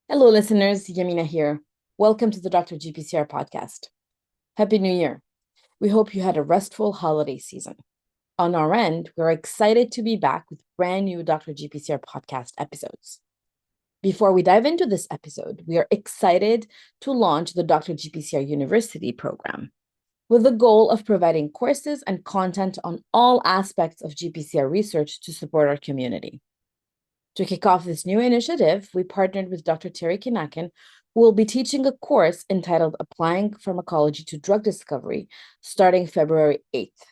Hello, listeners. Yamina here. Welcome to the Dr. GPCR podcast. Happy New Year. We hope you had a restful holiday season. On our end, we're excited to be back with brand new Dr. GPCR podcast episodes. Before we dive into this episode, we are excited to launch the Dr. GPCR University program with the goal of providing courses and content on all aspects of GPCR research to support our community. To kick off this new initiative, we partnered with Dr. Terry Kinakin, who will be teaching a course entitled Applying Pharmacology to Drug Discovery starting February 8th.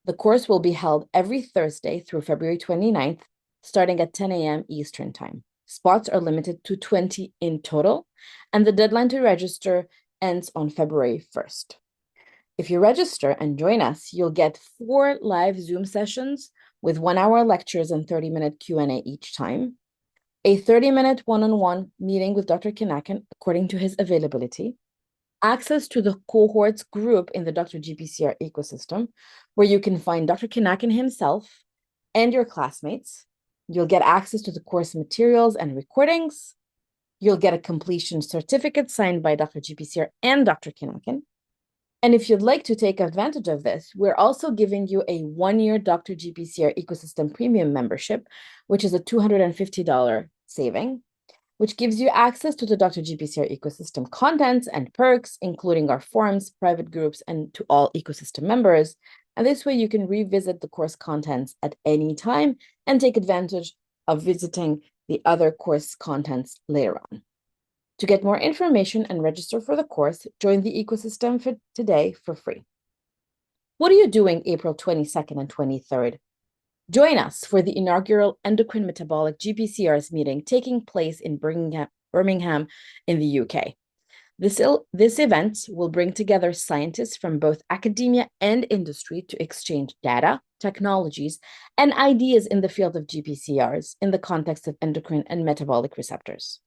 The course will be held every Thursday through February 29th, starting at 10 a.m. Eastern Time. Spots are limited to 20 in total, and the deadline to register ends on February 1st. If you register and join us, you'll get 4 live Zoom sessions with 1-hour lectures and 30-minute Q&A each time, a 30-minute one-on-one meeting with Dr. Kinakin according to his availability, access to the cohorts group in the Dr. GPCR ecosystem, where you can find Dr. Kinakin himself and your classmates. You'll get access to the course materials and recordings. You'll get a completion certificate signed by Dr. GPCR and Dr. Kinakin. And if you'd like to take advantage of this, we're also giving you a 1-year Dr. GPCR Ecosystem Premium membership, which is a $250 saving, which gives you access to the Dr. GPCR Ecosystem contents and perks, including our forums, private groups, and to all ecosystem members. And this way you can revisit the course contents at any time and take advantage of visiting the other course contents later on. To get more information and register for the course, join the ecosystem for today for free. What are you doing April 22nd and 23rd? Join us for the inaugural Endocrine Metabolic GPCRs meeting taking place in Birmingham in the UK. This event will bring together scientists from both academia and industry to exchange data, technologies, and ideas in the field of GPCRs in the context of endocrine and metabolic receptors.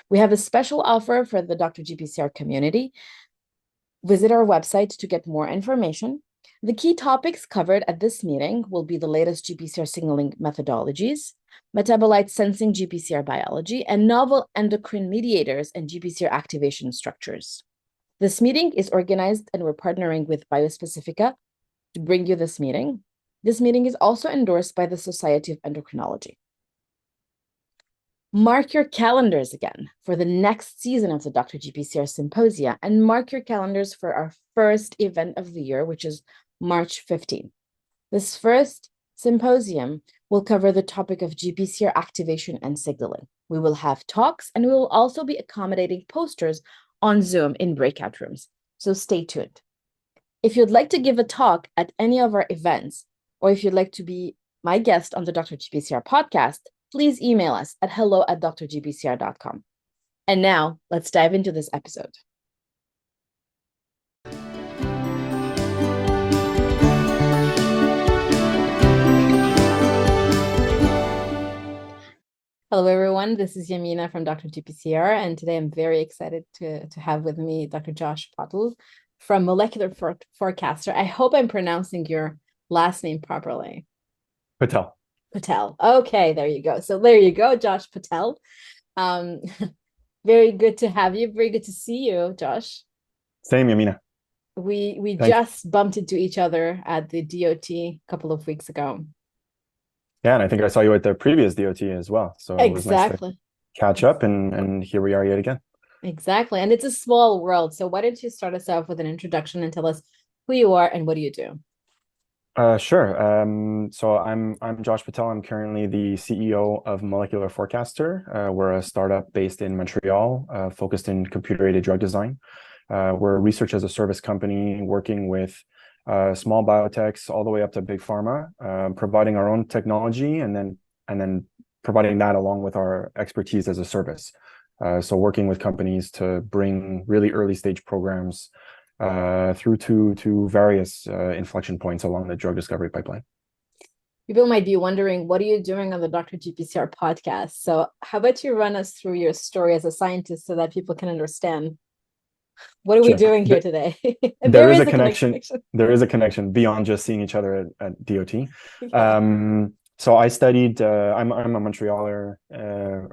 We have a special offer for the Dr. GPCR community. Visit our website to get more information. The key topics covered at this meeting will be the latest GPCR signaling methodologies, metabolite sensing GPCR biology, and novel endocrine mediators and GPCR activation structures. This meeting is organized and we're partnering with Biospecifica to bring you this meeting. This meeting is also endorsed by the Society of Endocrinology. Mark your calendars again for the next season of the Dr. GPCR Symposia, and mark your calendars for our first event of the year, which is March 15th. This first symposium will cover the topic of GPCR activation and signaling. We will have talks, and we will also be accommodating posters on Zoom in breakout rooms, so stay tuned. If you'd like to give a talk at any of our events, or if you'd like to be my guest on the Dr. GPCR podcast, please email us at hello@drgpcr.com. And now let's dive into this episode. Hello, everyone. This is Yamina from Dr. GPCR, and today I'm very excited to have with me Dr. Josh Pottel from Molecular Forecaster. I hope I'm pronouncing your last name properly. Pottel. Pottel. Okay, there you go. So there you go, Josh Pottel. Very good to have you. Very good to see you, Josh. Same, Yamina. We just bumped into each other at the DOT a couple of weeks ago. Yeah, and I think I saw you at the previous DOT as well. So it was nice to catch up, and here we are yet again. Exactly. And it's a small world. So why don't you start us off with an introduction and tell us who you are and what do you do? Sure. So I'm Josh Pottel. I'm currently the CEO of Molecular Forecaster. We're a startup based in Montreal, focused in computer-aided drug design. We're a research as a service company working with small biotechs all the way up to big pharma, providing our own technology and then providing that along with our expertise as a service. So working with companies to bring really early stage programs through to various inflection points along the drug discovery pipeline. People might be wondering, what are you doing on the Dr. GPCR podcast? So how about you run us through your story as a scientist so that people can understand what are we doing here today? There is a connection. There is a connection beyond just seeing each other at DOT. Yeah. So I studied, I'm a Montrealer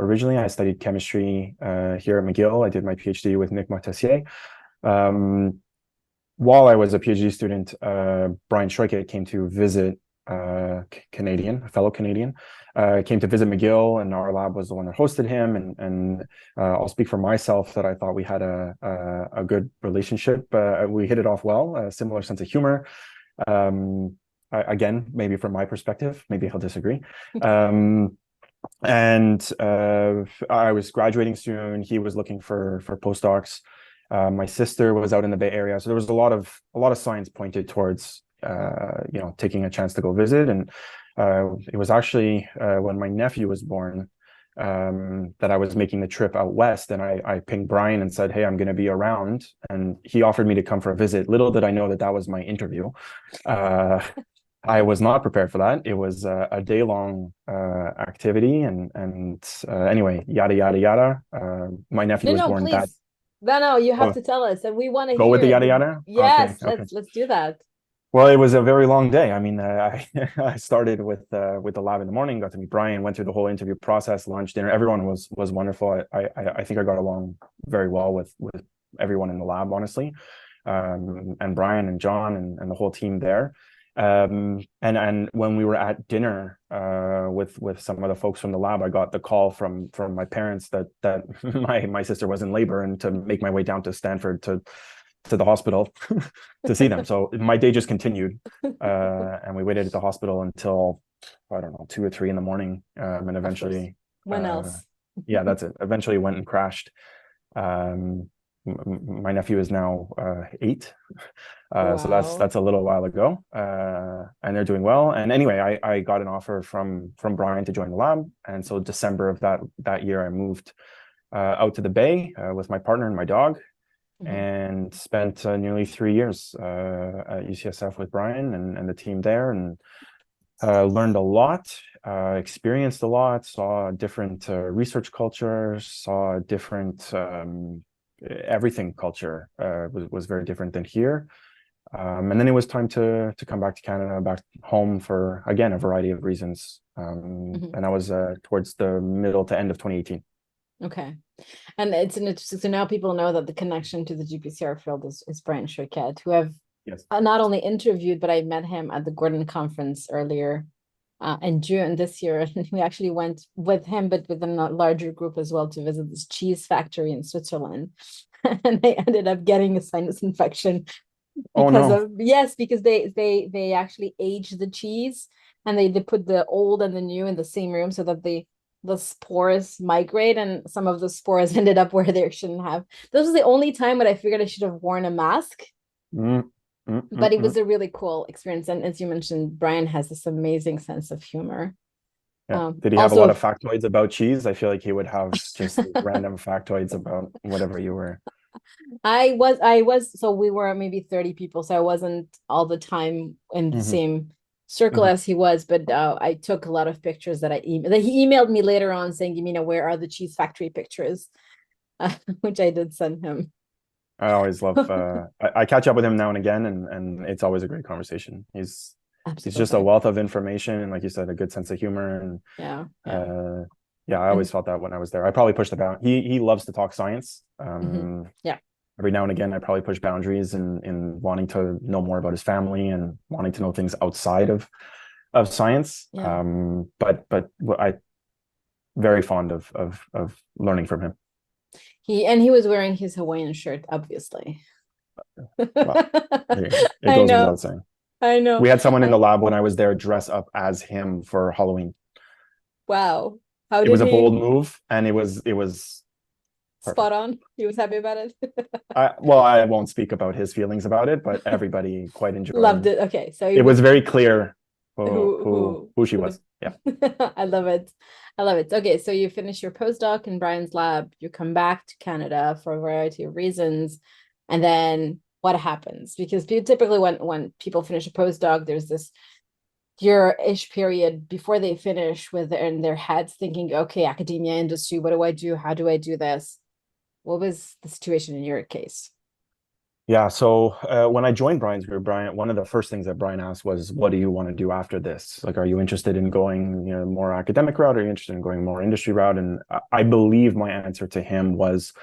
originally. I studied chemistry here at McGill. I did my PhD with Nick Montessier. While I was a PhD student, Brian Schroike came to visit, a fellow Canadian, came to visit McGill, and our lab was the one that hosted him. And I'll speak for myself that I thought we had a good relationship. We hit it off well, a similar sense of humor. Again, maybe from my perspective, maybe he'll disagree. And I was graduating soon. He was looking for postdocs. My sister was out in the Bay Area, so there was a lot of signs pointed towards taking a chance to go visit. And it was actually when my nephew was born that I was making the trip out west, and I pinged Brian and said, "Hey, I'm going to be around," and he offered me to come for a visit. Little did I know that was my interview. I was not prepared for that. It was a day-long activity, and anyway, yada yada yada. My nephew was born please. No, you have to tell us, and we want to go hear with the it. yada yada. Yes, okay. let's do that. Well, it was a very long day. I mean, I started with the lab in the morning, got to meet Brian, went through the whole interview process, lunch, dinner. Everyone was wonderful. I think I got along very well with everyone in the lab, honestly, and Brian and John and the whole team there. And when we were at dinner with some of the folks from the lab, I got the call from my parents that my sister was in labor, and to make my way down to Stanford to the hospital to see them. So my day just continued, and we waited at the hospital until, I don't know, 2 or 3 in the morning, and eventually when else? Yeah, that's it. Eventually went and crashed. My nephew is now 8. Wow. So that's a little while ago, and they're doing well. And anyway, I got an offer from Brian to join the lab, and so December of that year, I moved out to the Bay with my partner and my dog, and spent nearly 3 years at UCSF with Brian and the team there, and learned a lot, experienced a lot, saw different research cultures, saw different everything culture was very different than here. And then it was time to come back to Canada, back home for, again, a variety of reasons. And that was towards the middle to end of 2018. Okay. And it's an interesting, so now people know that the connection to the GPCR field is Brian Schroike, who I've not only interviewed, but I met him at the Gordon conference earlier in June this year. And we actually went with him, but with a larger group as well, to visit this cheese factory in Switzerland. And I ended up getting a sinus infection because they actually age the cheese, and they put the old and the new in the same room so that the spores migrate, and some of the spores ended up where they shouldn't have. This was the only time that I figured I should have worn a mask. But it was a really cool experience. And as you mentioned, Brian has this amazing sense of humor. Yeah. Did he have a lot of factoids about cheese? I feel like he would have just random factoids about whatever you were. I was, so we were maybe 30 people, so I wasn't all the time in the same circle as he was, but I took a lot of pictures that he emailed me later on saying, Yamina, where are the cheese factory pictures? Which I did send him. I always love I catch up with him now and again, and it's always a great conversation. He's just a wealth of information, and like you said, a good sense of humor. And I always felt that when I was there. I probably pushed the boundary. He loves to talk science. Every now and again, I probably push boundaries in wanting to know more about his family and wanting to know things outside of science. But I very fond of learning from him. He was wearing his Hawaiian shirt, obviously. Well, it goes without saying. I know. We had someone in the lab when I was there dress up as him for Halloween. Wow. It was a bold move, and it was spot on. He was happy about it. I won't speak about his feelings about it, but everybody quite enjoyed loved it. Okay, so it was very clear who she was. Yeah. I love it. Okay, so you finish your postdoc in Brian's lab, you come back to Canada for a variety of reasons, and then what happens? Because typically when people finish a postdoc, there's this year-ish period before they finish in their heads thinking, okay, academia, industry, what do I do? How do I do this? What was the situation in your case? Yeah. So when I joined Brian's group, one of the first things that Brian asked was, "What do you want to do after this? Like, are you interested in going, more academic route? Or are you interested in going more industry route?" And I believe my answer to him was,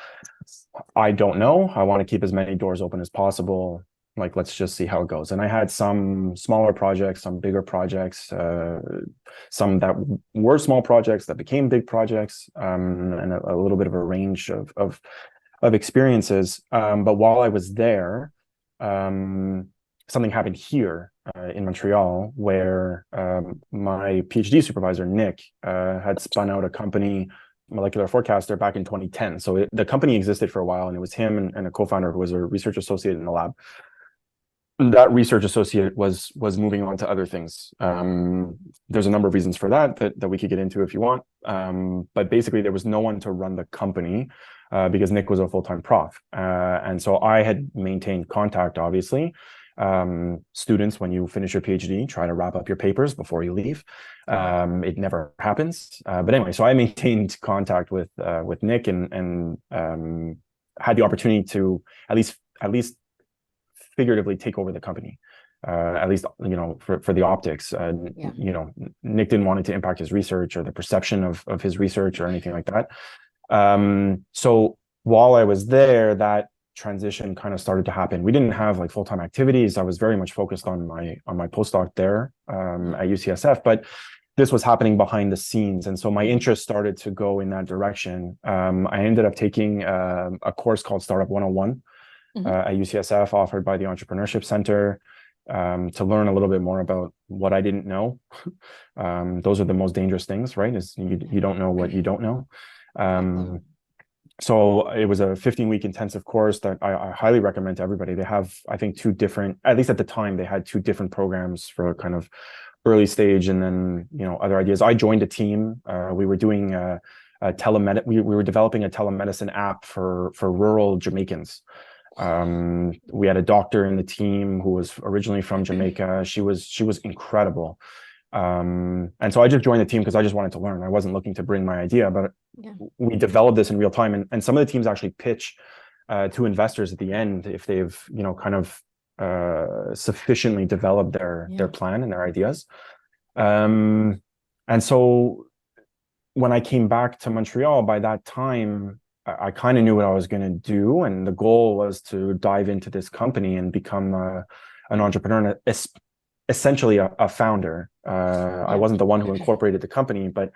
"I don't know. I want to keep as many doors open as possible. Like, let's just see how it goes." And I had some smaller projects, some bigger projects, some that were small projects that became big projects, and a little bit of a range of experiences. But while I was there, something happened here in Montreal where my PhD supervisor, Nick, had spun out a company, Molecular Forecaster, back in 2010. So the company existed for a while, and it was him and a co-founder who was a research associate in the lab. That research associate was moving on to other things. There's a number of reasons for that we could get into if you want. But basically, there was no one to run the company because Nick was a full-time prof. And so I had maintained contact, obviously. Students, when you finish your PhD, try to wrap up your papers before you leave. It never happens. But anyway, so I maintained contact with Nick and had the opportunity to at least figuratively take over the company. At least, for the optics. Yeah. Nick didn't want it to impact his research or the perception of his research or anything like that. So while I was there, that transition kind of started to happen. We didn't have like full-time activities. I was very much focused on my postdoc there at UCSF, but this was happening behind the scenes. And so my interest started to go in that direction. I ended up taking a course called Startup 101 at UCSF, offered by the Entrepreneurship Center, to learn a little bit more about what I didn't know. Those are the most dangerous things, right? Is you don't know what you don't know. So it was a 15-week intensive course that I highly recommend to everybody. They have, I think, two different, at least at the time, they had two different programs for kind of early stage and then, other ideas. I joined a team. We were doing we were developing a telemedicine app for rural Jamaicans. We had a doctor in the team who was originally from Jamaica. She was incredible. And so I just joined the team because I just wanted to learn. I wasn't looking to bring my idea, but we developed this in real time. And some of the teams actually pitch to investors at the end if they've, kind of sufficiently developed their plan and their ideas. And so when I came back to Montreal, by that time, I kind of knew what I was going to do. And the goal was to dive into this company and become an entrepreneur, essentially a founder. I wasn't the one who incorporated the company, but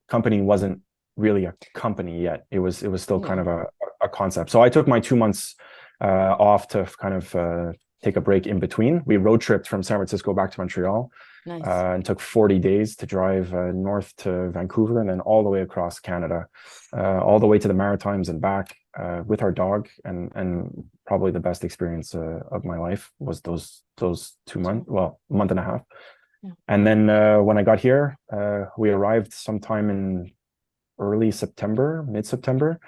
company wasn't really a company yet. It was still kind of a concept. So I took my 2 months off to kind of take a break in between. We road tripped from San Francisco back to Montreal. Nice. And took 40 days to drive north to Vancouver and then all the way across Canada, all the way to the Maritimes and back with our dog. And probably the best experience of my life was those 2 months, well, a month and a half. Yeah. And then when I got here, we arrived sometime in early September, mid-September.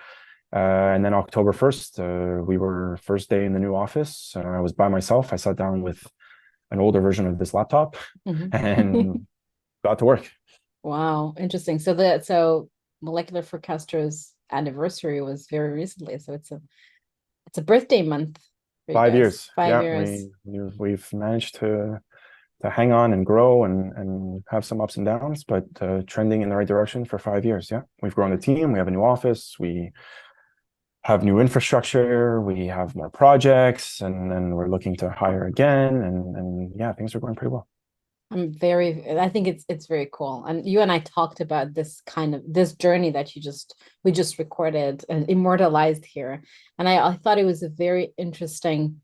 And then October 1st, we were first day in the new office. I was by myself. I sat down with an older version of this laptop and got to work. Wow, interesting. So Molecular Forecaster's anniversary was very recently. So it's a birthday month for you 5 guys. years. 5 years. We've managed to hang on and grow and have some ups and downs, but trending in the right direction for 5 years. Yeah, we've grown the team. We have a new office. We have new infrastructure, we have more projects, and then we're looking to hire again, and yeah, things are going pretty well. I think it's very cool. And you and I talked about this journey that we just recorded and immortalized here. And I thought it was a very interesting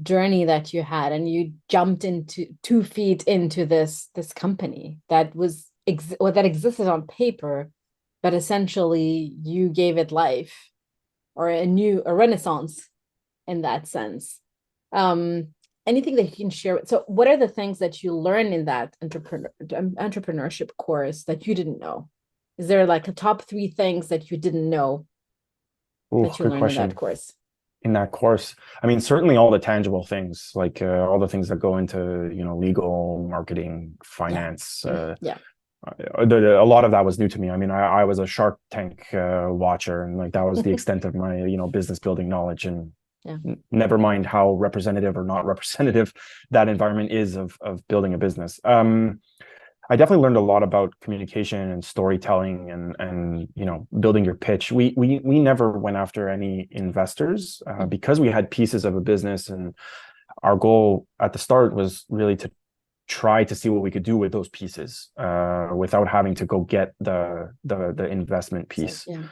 journey that you had, and you jumped into 2 feet into this company that that existed on paper, but essentially you gave it life, or a renaissance in that sense. Anything that you can share? So what are the things that you learned in that entrepreneurship course that you didn't know? Is there like a top 3 things that you didn't know that you Good learned question. in that course? In that course, I mean, certainly all the tangible things, like all the things that go into, legal, marketing, finance. A lot of that was new to me. I mean, I was a Shark Tank watcher, and like that was the extent of my, business building knowledge. And Yeah. Never mind how representative or not representative that environment is of building a business. I definitely learned a lot about communication and storytelling and building your pitch. We never went after any investors because we had pieces of a business, and our goal at the start was really to try to see what we could do with those pieces without having to go get the investment piece. So, yeah.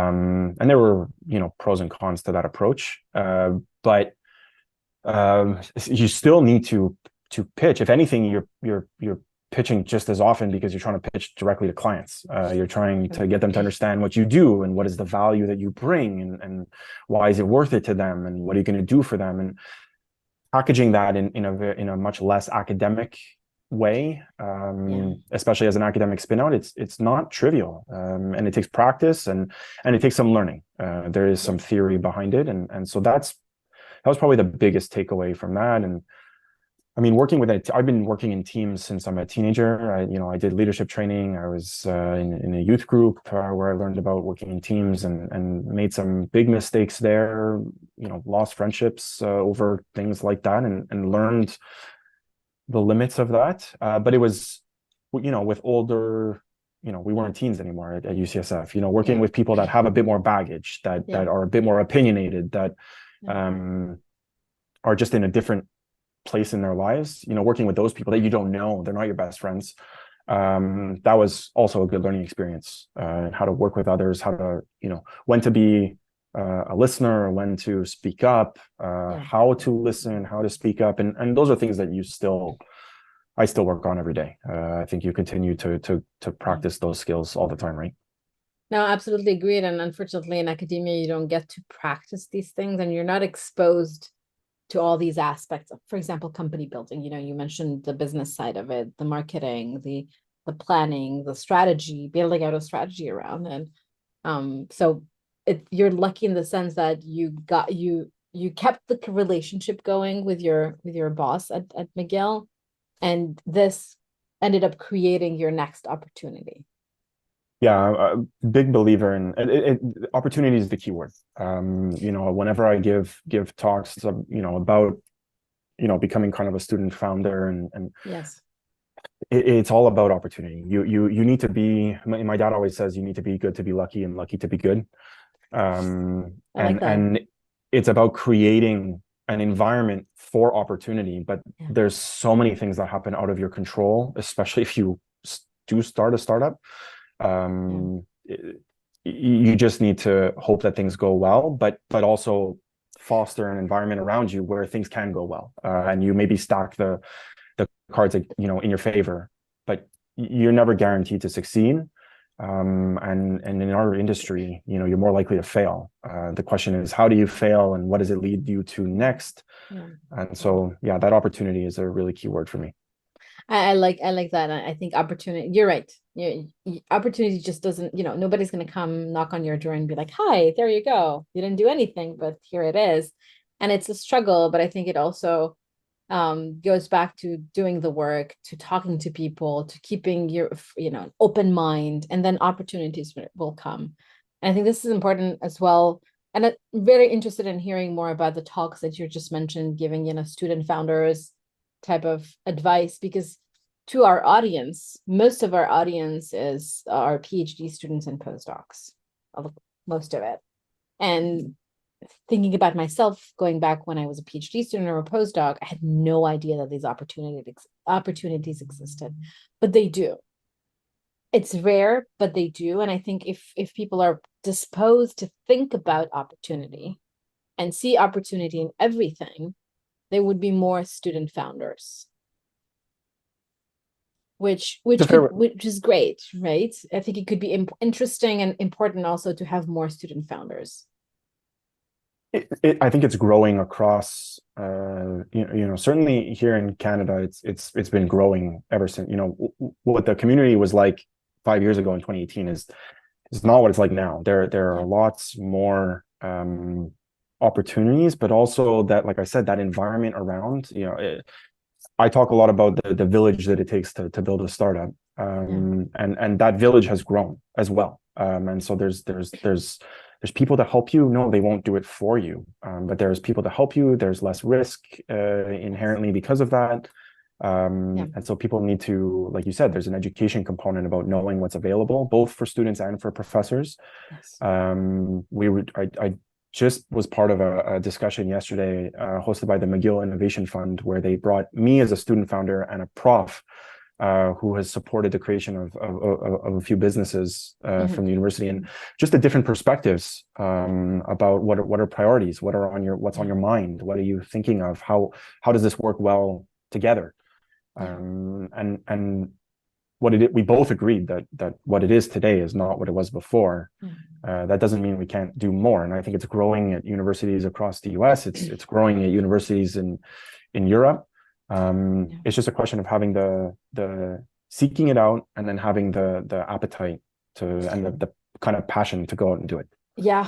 And there were pros and cons to that approach, but you still need to pitch. If anything, you're pitching just as often because you're trying to pitch directly to clients. You're trying to get them to understand what you do and what is the value that you bring, and why is it worth it to them, and what are you going to do for them, and packaging that in a much less academic way, especially as an academic spin-out. It's not trivial, and it takes practice and it takes some learning. There is some theory behind it, and so that was probably the biggest takeaway from that. And I mean, I've been working in teams since I'm a teenager. I did leadership training. I was in a youth group where I learned about working in teams and made some big mistakes there. Lost friendships over things like that, and learned the limits of that. But it was, with older, we weren't teens anymore at UCSF. Working with people that have a bit more baggage, that are a bit more opinionated, that are just in a different place in their lives, working with those people that you don't know, they're not your best friends. That was also a good learning experience, and how to work with others, how to, when to be a listener, when to speak up, how to listen, how to speak up. And those are things that I still work on every day. I think you continue to practice those skills all the time, right? No, absolutely agreed. And unfortunately, in academia, you don't get to practice these things, and you're not exposed to all these aspects of, for example, company building. You mentioned the business side of it, the marketing, the planning, the strategy, building out a strategy around it. So you're lucky in the sense that you kept the relationship going with your boss at McGill, and this ended up creating your next opportunity. Yeah, a big believer in opportunity is the key word. Whenever I give talks, about becoming kind of a student founder, and Yes, it's all about opportunity. You need to be. My dad always says you need to be good to be lucky, and lucky to be good. I like that. And it's about creating an environment for opportunity. But there's so many things that happen out of your control, especially if you do start a startup. You just need to hope that things go well, but also foster an environment around you where things can go well, and you maybe stack the cards in your favor, but you're never guaranteed to succeed. And in our industry, you're more likely to fail. The question is, how do you fail, and what does it lead you to next? And so, that opportunity is a really key word for me. I like that. I think opportunity, you're right. Opportunity just doesn't, nobody's going to come knock on your door and be like, hi, there you go. You didn't do anything, but here it is. And it's a struggle, but I think it also goes back to doing the work, to talking to people, to keeping your, open mind, and then opportunities will come. And I think this is important as well. And I'm very interested in hearing more about the talks that you just mentioned, giving, student founders type of advice, because to our audience, most of our audience is our PhD students and postdocs, most of it. And thinking about myself, going back when I was a PhD student or a postdoc, I had no idea that these opportunities existed, but they do. It's rare, but they do. And I think if people are disposed to think about opportunity and see opportunity in everything, there would be more student founders, which is great, right? I think it could be interesting and important also to have more student founders. I think it's growing across, certainly here in Canada, it's been growing ever since. What the community was like 5 years ago in 2018 is not what it's like now. There are lots more opportunities, but also that, like I said, that environment around. I talk a lot about the village that it takes to build a startup, and that village has grown as well. And so there's there's people that help you. No, they won't do it for you. But there's people that help you. There's less risk inherently because of that. And so people need to, like you said, there's an education component about knowing what's available, both for students and for professors. Yes. I just was part of a discussion yesterday hosted by the McGill Innovation Fund, where they brought me as a student founder and a prof who has supported the creation of a few businesses from the university, and just the different perspectives about what are priorities, what's on your mind, what are you thinking of, how does this work well together, and we both agreed that what it is today is not what it was before. That doesn't mean we can't do more, and I think it's growing at universities across the US. It's growing at universities in Europe. It's just a question of having the seeking it out, and then having the appetite and the kind of passion to go out and do it. Yeah,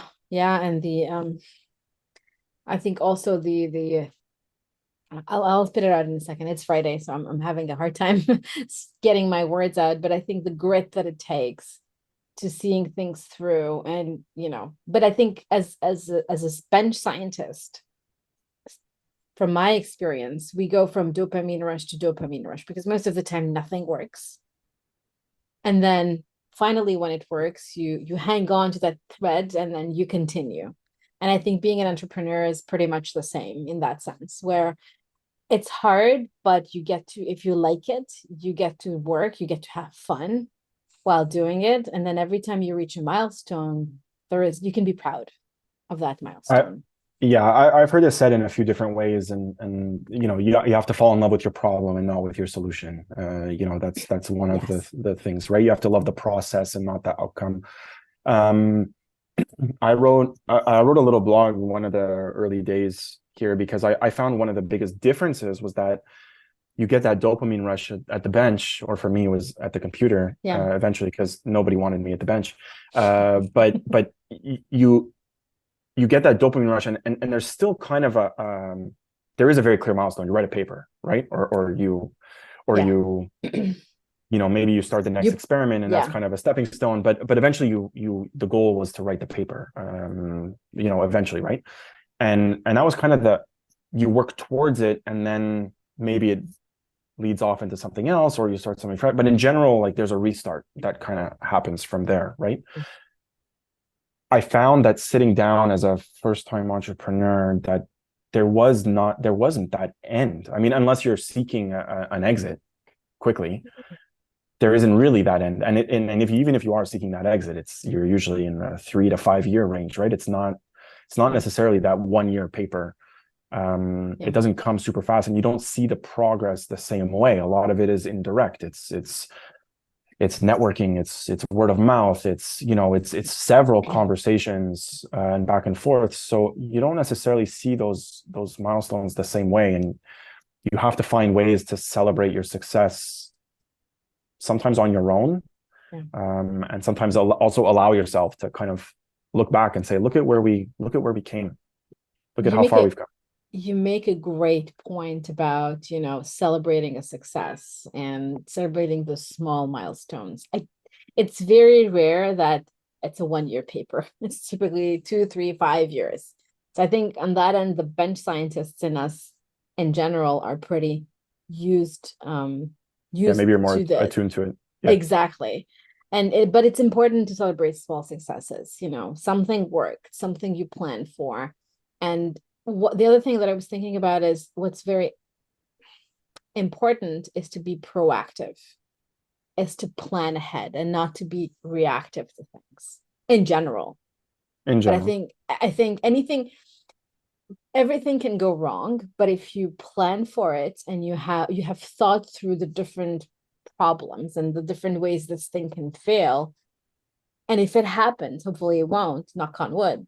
and the I think also the I'll spit it out in a second. It's Friday, so I'm having a hard time getting my words out, but I think the grit that it takes to seeing things through, and but I think as a bench scientist, from my experience, we go from dopamine rush to dopamine rush because most of the time nothing works. And then finally, when it works, you hang on to that thread and then you continue. And I think being an entrepreneur is pretty much the same in that sense, where it's hard, but you get to, if you like it, you get to work, you get to have fun while doing it. And then every time you reach a milestone, you can be proud of that milestone. I've heard this said in a few different ways, and you have to fall in love with your problem and not with your solution. That's one of the things, right? You have to love the process and not the outcome. I wrote a little blog one of the early days here because I found one of the biggest differences was that you get that dopamine rush at the bench, or for me it was at the computer eventually, because nobody wanted me at the bench. But you get that dopamine rush, and there's still kind of there is a very clear milestone. You write a paper, right? Or you maybe you start the next experiment, and that's kind of a stepping stone. But eventually the goal was to write the paper, eventually, right? And that was kind of you work towards it, and then maybe it leads off into something else, or you start something fresh. But in general, like, there's a restart that kind of happens from there, right? I found that sitting down as a first-time entrepreneur, that there wasn't that end. I mean, unless you're seeking an exit quickly, there isn't really that end. And even if you are seeking that exit, you're usually in the 3 to 5 year range, right? It's not necessarily that 1 year paper. It doesn't come super fast, and you don't see the progress the same way. A lot of it is indirect. It's networking, it's word of mouth, it's several conversations and back and forth. So you don't necessarily see those milestones the same way, and you have to find ways to celebrate your success, sometimes on your own, and sometimes also allow yourself to kind of look back and say, look at where we came, look at how far we've come. You make a great point about, celebrating a success and celebrating the small milestones. It's very rare that it's a 1 year paper. It's typically 2, 3, 5 years. So I think on that end, the bench scientists in us in general are pretty used maybe you're more attuned to it. Exactly. But it's important to celebrate small successes, something worked, something you planned for. And the other thing that I was thinking about is what's very important is to be proactive, is to plan ahead and not to be reactive to things in general. But I think everything can go wrong, but if you plan for it and you have thought through the different problems and the different ways this thing can fail, and if it happens, hopefully it won't, knock on wood,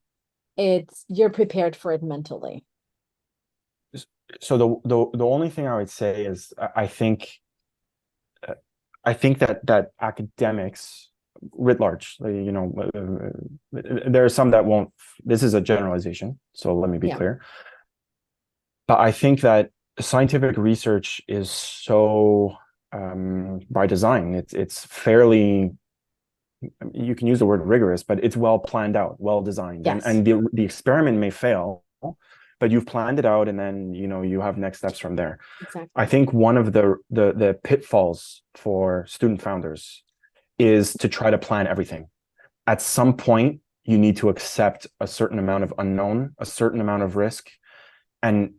you're prepared for it mentally. So the only thing I would say is I think that academics writ large, there are some that won't. This is a generalization, so let me be clear. But I think that scientific research is so by design, it's fairly you can use the word rigorous, but it's well planned out, well designed, Yes. and the experiment may fail, but you've planned it out, and then you have next steps from there. Exactly. I think one of the pitfalls for student founders is to try to plan everything. At some point, you need to accept a certain amount of unknown, a certain amount of risk, and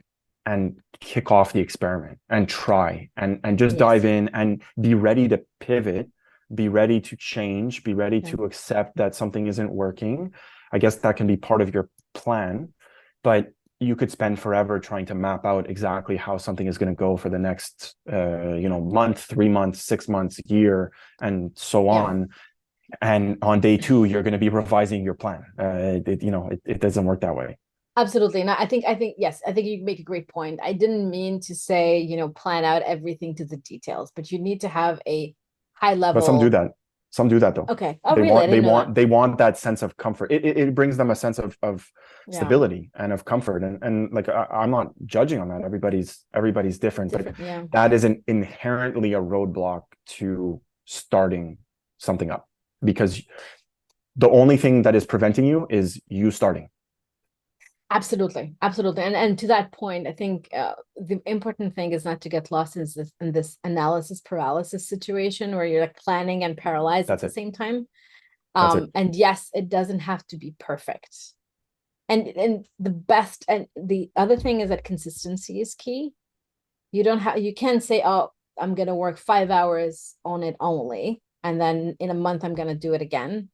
kick off the experiment and try and just dive in and be ready to pivot, be ready to change, be ready to accept that something isn't working. I guess that can be part of your plan, but you could spend forever trying to map out exactly how something is going to go for the next month, 3 months, 6 months, year, and so on. And on day 2, you're going to be revising your plan. It doesn't work that way. Absolutely. And I think, yes, I think you make a great point. I didn't mean to say, plan out everything to the details, but you need to have a high level. But some do that. Some do that though. Okay. Oh, really? They want that sense of comfort. It brings them a sense of stability and of comfort. And like, I'm not judging on that. Everybody's different, but that isn't inherently a roadblock to starting something up, because the only thing that is preventing you is you starting. Absolutely. And to that point, I think the important thing is not to get lost in this analysis paralysis situation where you're like planning and paralyzed at the same time. And yes, it doesn't have to be perfect. And the other thing is that consistency is key. You can't say, oh, I'm going to work 5 hours on it only, and then in a month I'm going to do it again.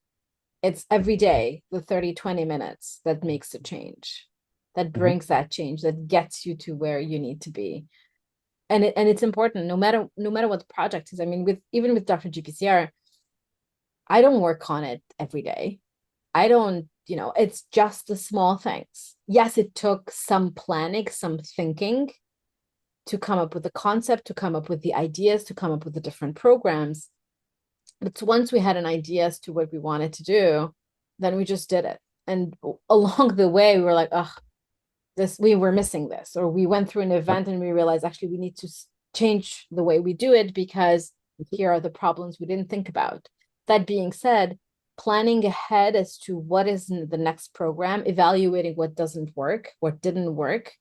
It's every day, the 30-20 minutes that makes the change, that brings that change, that gets you to where you need to be. And it's important, no matter what the project is. I mean, even with Dr. GPCR, I don't work on it every day. I don't, it's just the small things. Yes, it took some planning, some thinking to come up with the concept, to come up with the ideas, to come up with the different programs. But once we had an idea as to what we wanted to do, then we just did it. And along the way, we were like, oh, we were missing this. Or we went through an event and we realized, actually, we need to change the way we do it because here are the problems we didn't think about. That being said, planning ahead as to what is the next program, evaluating what doesn't work, what didn't work,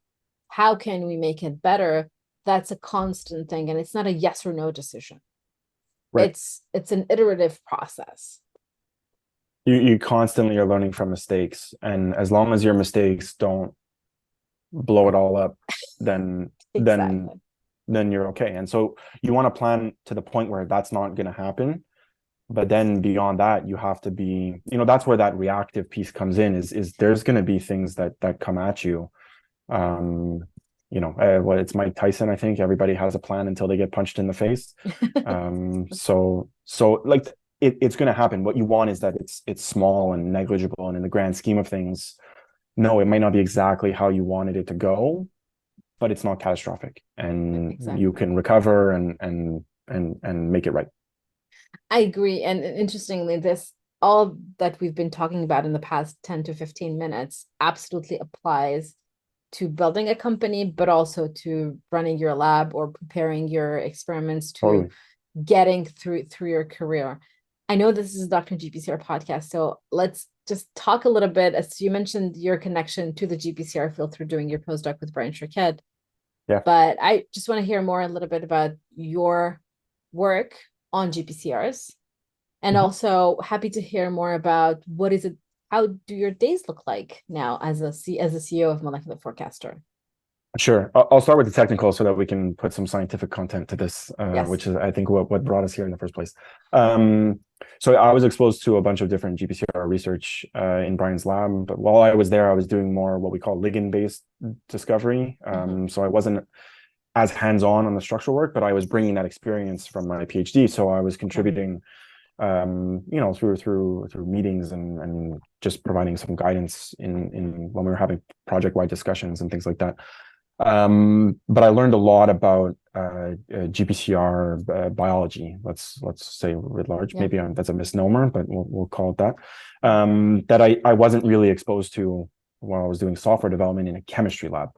how can we make it better? That's a constant thing. And it's not a yes or no decision. Right. It's an iterative process. You constantly are learning from mistakes, and as long as your mistakes don't blow it all up, then you're okay. And so you want to plan to the point where that's not going to happen, but then beyond that, you have to be, that's where that reactive piece comes in. Is there's going to be things that come at you. It's Mike Tyson. I think everybody has a plan until they get punched in the face. So like it's going to happen. What you want is that it's small and negligible, and in the grand scheme of things, no, it might not be exactly how you wanted it to go, but it's not catastrophic, and you can recover and make it right. I agree. And interestingly, all that we've been talking about in the past 10 to 15 minutes absolutely applies to building a company, but also to running your lab or preparing your experiments to getting through your career. I know this is Dr. GPCR podcast, so let's just talk a little bit, as you mentioned, your connection to the GPCR field through doing your postdoc with Brian Shirked. Yeah. But I just want to hear more a little bit about your work on GPCRs, and also happy to hear more about how do your days look like now as a CEO of Molecular Forecaster? Sure. I'll start with the technical so that we can put some scientific content to this, yes. Which is, I think, what brought us here in the first place. So I was exposed to a bunch of different GPCR research in Brian's lab, but while I was there, I was doing more what we call ligand-based discovery. So I wasn't as hands-on on the structural work, but I was bringing that experience from my PhD. So I was contributing, through meetings and just providing some guidance in when we were having project-wide discussions and things like that. But I learned a lot about GPCR biology. Let's say writ large. Maybe that's a misnomer, but we'll call it that. That I wasn't really exposed to while I was doing software development in a chemistry lab.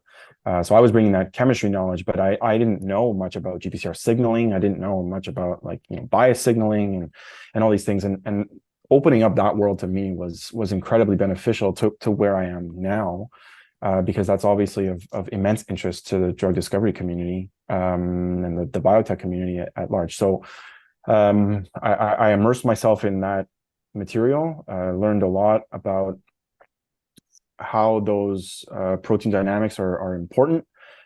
So I was bringing that chemistry knowledge, but I didn't know much about GPCR signaling. I didn't know much about bias signaling and all these things. And opening up that world to me was incredibly beneficial to where I am now, because that's obviously of immense interest to the drug discovery community, and the biotech community at large. So I immersed myself in that material, learned a lot about how those protein dynamics are important,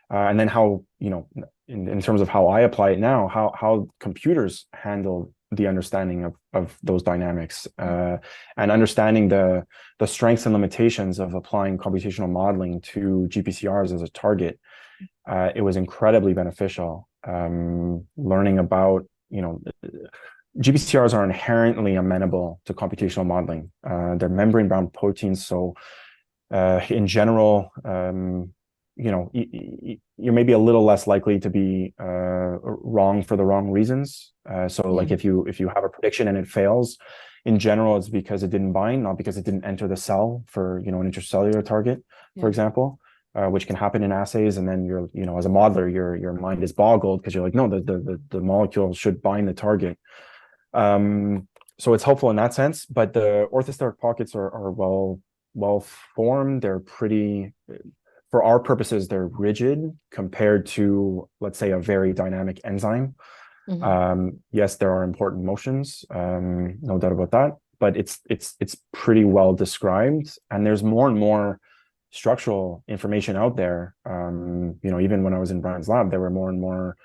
and then how, in terms of how I apply it now, how computers handle the understanding of those dynamics, and understanding the strengths and limitations of applying computational modeling to GPCRs as a target. It was incredibly beneficial, learning about, GPCRs are inherently amenable to computational modeling. They're membrane-bound proteins, so in general, you're maybe a little less likely to be wrong for the wrong reasons. So like if you have a prediction and it fails, in general, it's because it didn't bind, not because it didn't enter the cell for, an intracellular target, for example, which can happen in assays. And then you're, as a modeler, your mind is boggled because you're like, no, the molecule should bind the target. So it's helpful in that sense, but the orthosteric pockets are well formed. They're pretty, for our purposes, they're rigid compared to, let's say, a very dynamic enzyme. Yes, there are important motions, no doubt about that, but it's pretty well described, and there's more and more structural information out there. Even when I was in Brian's lab, there were more and more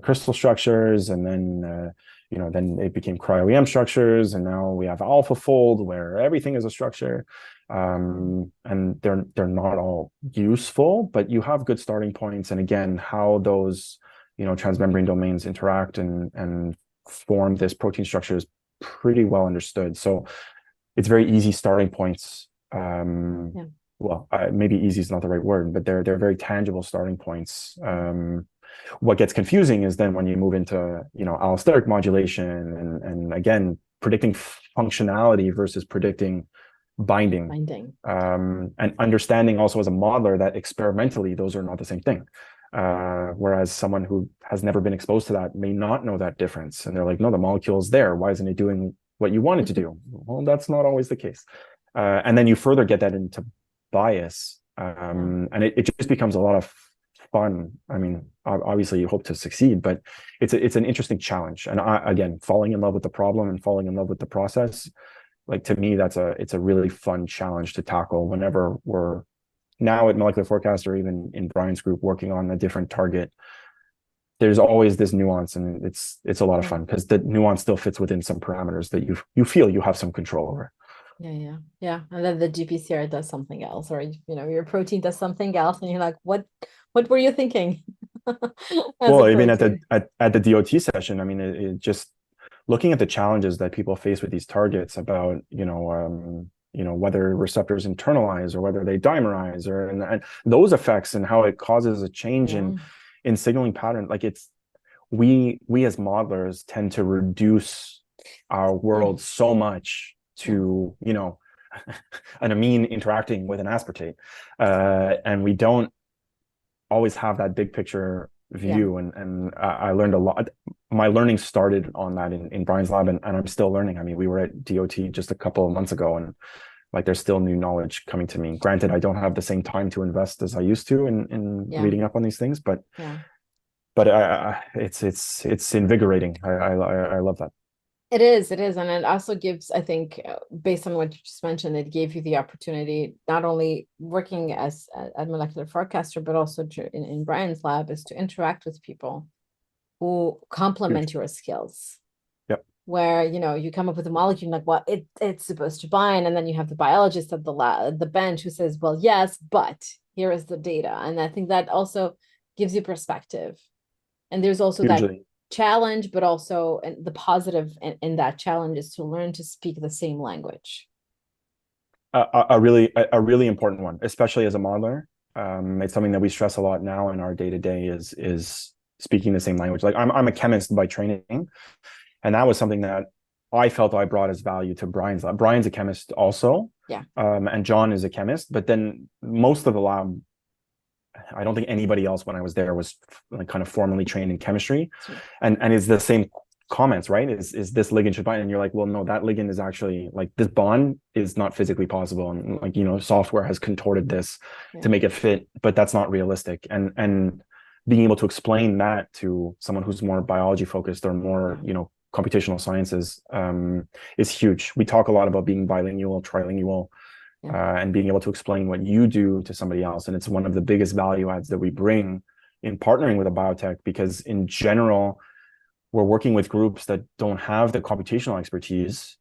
crystal structures, and then then it became cryo-EM structures, and now we have AlphaFold, where everything is a structure. And they're not all useful, but you have good starting points. And again, how those transmembrane domains interact and form this protein structure is pretty well understood. So it's very easy starting points. Well, maybe easy is not the right word, but they're very tangible starting points. What gets confusing is then when you move into allosteric modulation and again predicting functionality versus predicting binding. And understanding also as a modeler that experimentally those are not the same thing. Whereas someone who has never been exposed to that may not know that difference, and they're like, no, the molecule is there, why isn't it doing what you want it to do? Well, that's not always the case. And then you further get that into bias, and it just becomes a lot of fun. I mean, obviously you hope to succeed, but it's an interesting challenge. And again, falling in love with the problem and falling in love with the process, like, to me, it's a really fun challenge to tackle whenever we're now at Molecular Forecast, or even in Brian's group, working on a different target. There's always this nuance, and it's a lot of fun because the nuance still fits within some parameters that you feel you have some control over. Yeah. And then the GPCR does something else, or your protein does something else, and you're like, what were you thinking? Well, even at the DOT session, I mean, it just looking at the challenges that people face with these targets about, whether receptors internalize or whether they dimerize, and those effects, and how it causes a change in signaling pattern. Like, we as modelers tend to reduce our world so much to, an amine interacting with an aspartate, and we don't always have that big picture view. And I learned a lot. My learning started on that in Brian's lab, and I'm still learning. I mean, we were at DOT just a couple of months ago, and like, there's still new knowledge coming to me. Granted, I don't have the same time to invest as I used to in reading up on these things, but it's invigorating. I love that. It is, and it also gives, I think, based on what you just mentioned, it gave you the opportunity, not only working as a molecular forecaster, but also in Brian's lab, is to interact with people who complement your skills. Yep. Where, you come up with a molecule, like, well, it's supposed to bind, and then you have the biologist at the bench who says, well, yes, but here is the data. And I think that also gives you perspective. And there's also that challenge, but also the positive in that challenge is to learn to speak the same language. A really important one, especially as a modeler. It's something that we stress a lot now in our day-to-day is speaking the same language. Like, I'm a chemist by training, and that was something that I felt I brought as value to Brian's lab. Brian's a chemist also, and John is a chemist, but then most of the lab, I don't think anybody else when I was there was like kind of formally trained in chemistry, and is the same comments, right? Is this ligand should bind? And you're like, well, no, that ligand is actually like this bond is not physically possible. And like, software has contorted this to make it fit, but that's not realistic. And being able to explain that to someone who's more biology focused or more, computational sciences is huge. We talk a lot about being bilingual, trilingual, and being able to explain what you do to somebody else. And it's one of the biggest value adds that we bring in partnering with a biotech, because in general, we're working with groups that don't have the computational expertise.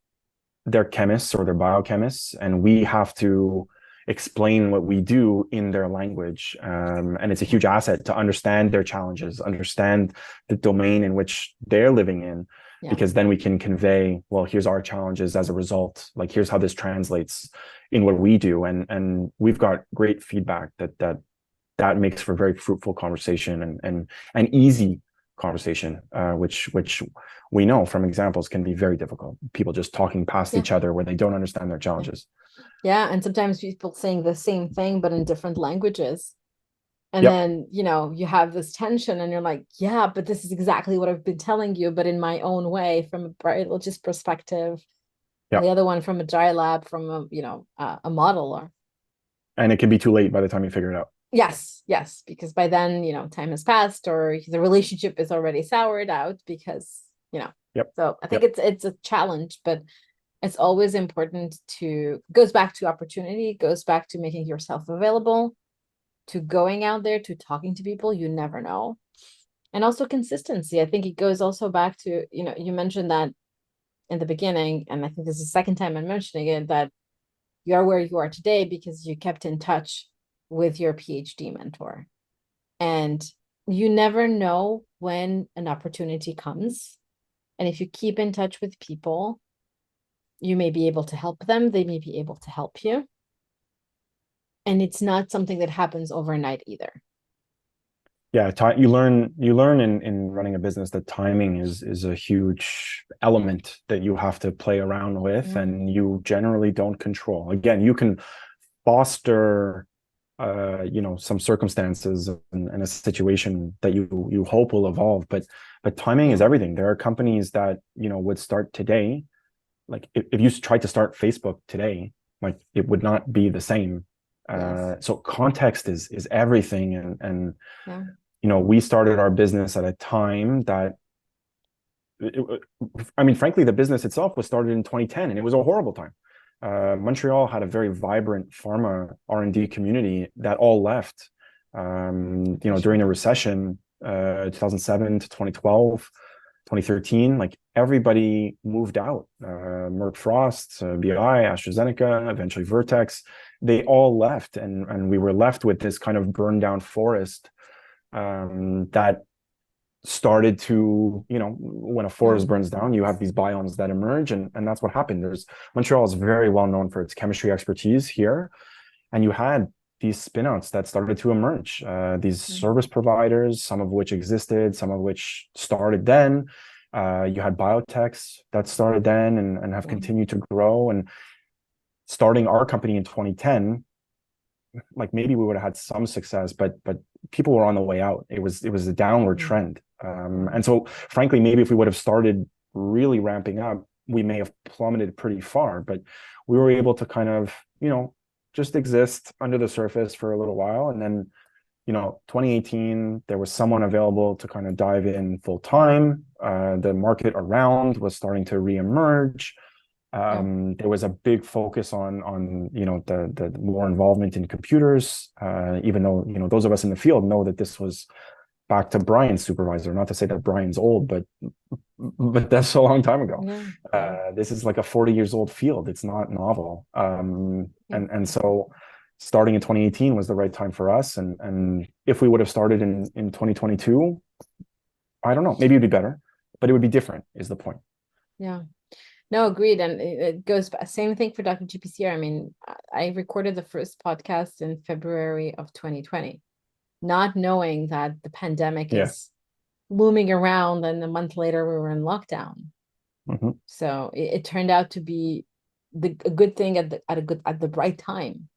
They're chemists or they're biochemists, and we have to explain what we do in their language. And it's a huge asset to understand their challenges, understand the domain in which they're living in, because then we can convey, well, here's our challenges as a result. Like, here's how this translates in what we do. And we've got great feedback that makes for very fruitful conversation and easy conversation, which we know from examples can be very difficult. People just talking past each other where they don't understand their challenges. Yeah, and sometimes people saying the same thing but in different languages. And then, you have this tension and you're like, yeah, but this is exactly what I've been telling you, but in my own way, from a biologist perspective, and the other one from a dry lab, from a model. And it can be too late by the time you figure it out. Yes, because by then, time has passed or the relationship is already soured out because, so I think it's a challenge, but it's always important goes back to opportunity, goes back to making yourself available, to going out there, to talking to people you never know. And also consistency. I think it goes also back to, you mentioned that in the beginning, and I think this is the second time I'm mentioning it, that you are where you are today because you kept in touch with your PhD mentor. And you never know when an opportunity comes. And if you keep in touch with people, you may be able to help them. They may be able to help you. And it's not something that happens overnight either. Yeah, you learn in running a business that timing is a huge element that you have to play around with, and you generally don't control. Again, you can foster some circumstances and a situation that you hope will evolve, but timing is everything. There are companies that would start today. Like if you tried to start Facebook today, like it would not be the same. So context is everything, and we started our business at a time that frankly, the business itself was started in 2010, and it was a horrible time. Montreal had a very vibrant pharma R&D community that all left, during the recession, 2007 to 2012, 2013, like everybody moved out. Merck Frost, BI, AstraZeneca, eventually Vertex, they all left. And we were left with this kind of burned down forest that started to, when a forest burns down, you have these biomes that emerge, and that's what happened. Montreal is very well known for its chemistry expertise here, and you had these spinouts that started to emerge, these service providers, some of which existed, some of which started then. You had biotechs that started then and have continued to grow. And starting our company in 2010, like maybe we would have had some success, but people were on the way out. It was a downward trend. And so frankly, maybe if we would have started really ramping up, we may have plummeted pretty far, but we were able to kind of, just exist under the surface for a little while. And then, 2018, there was someone available to kind of dive in full time. The market around was starting to reemerge. There was a big focus on the more involvement in computers, even though those of us in the field know that this was back to Brian's supervisor. Not to say that Brian's old, but that's a long time ago. This is like a 40 years old field. It's not novel. And so starting in 2018 was the right time for us. And if we would have started in 2022, I don't know, maybe it'd be better, but it would be different is the point. Yeah. No, agreed. And it goes, same thing for Dr. GPCR. I mean, I recorded the first podcast in February of 2020, not knowing that the pandemic is looming around, and a month later we were in lockdown. So it turned out to be a good thing at the right time.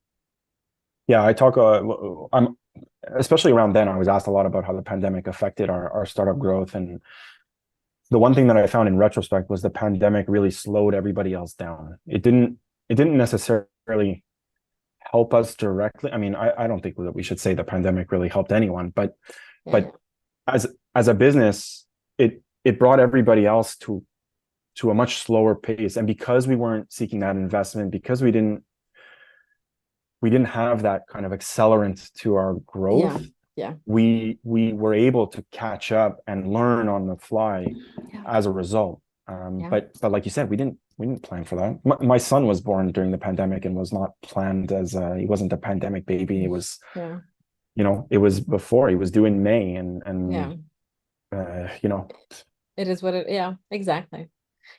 Yeah, I'm especially around then, I was asked a lot about how the pandemic affected our startup growth. And the one thing that I found in retrospect was the pandemic really slowed everybody else down. It didn't necessarily help us directly. I mean, I don't think that we should say the pandemic really helped anyone, Yeah. but as a business, it brought everybody else to a much slower pace. And because we weren't seeking that investment, because we didn't have that kind of accelerant to our Yeah. growth, Yeah. we were able to catch up and learn on the fly Yeah. as a result. Yeah. But like you said, we didn't plan for that. My son was born during the pandemic and was not planned as he wasn't a pandemic baby. It was, Yeah. it was before, he was due in May, Yeah. you know, It is what it, yeah, exactly.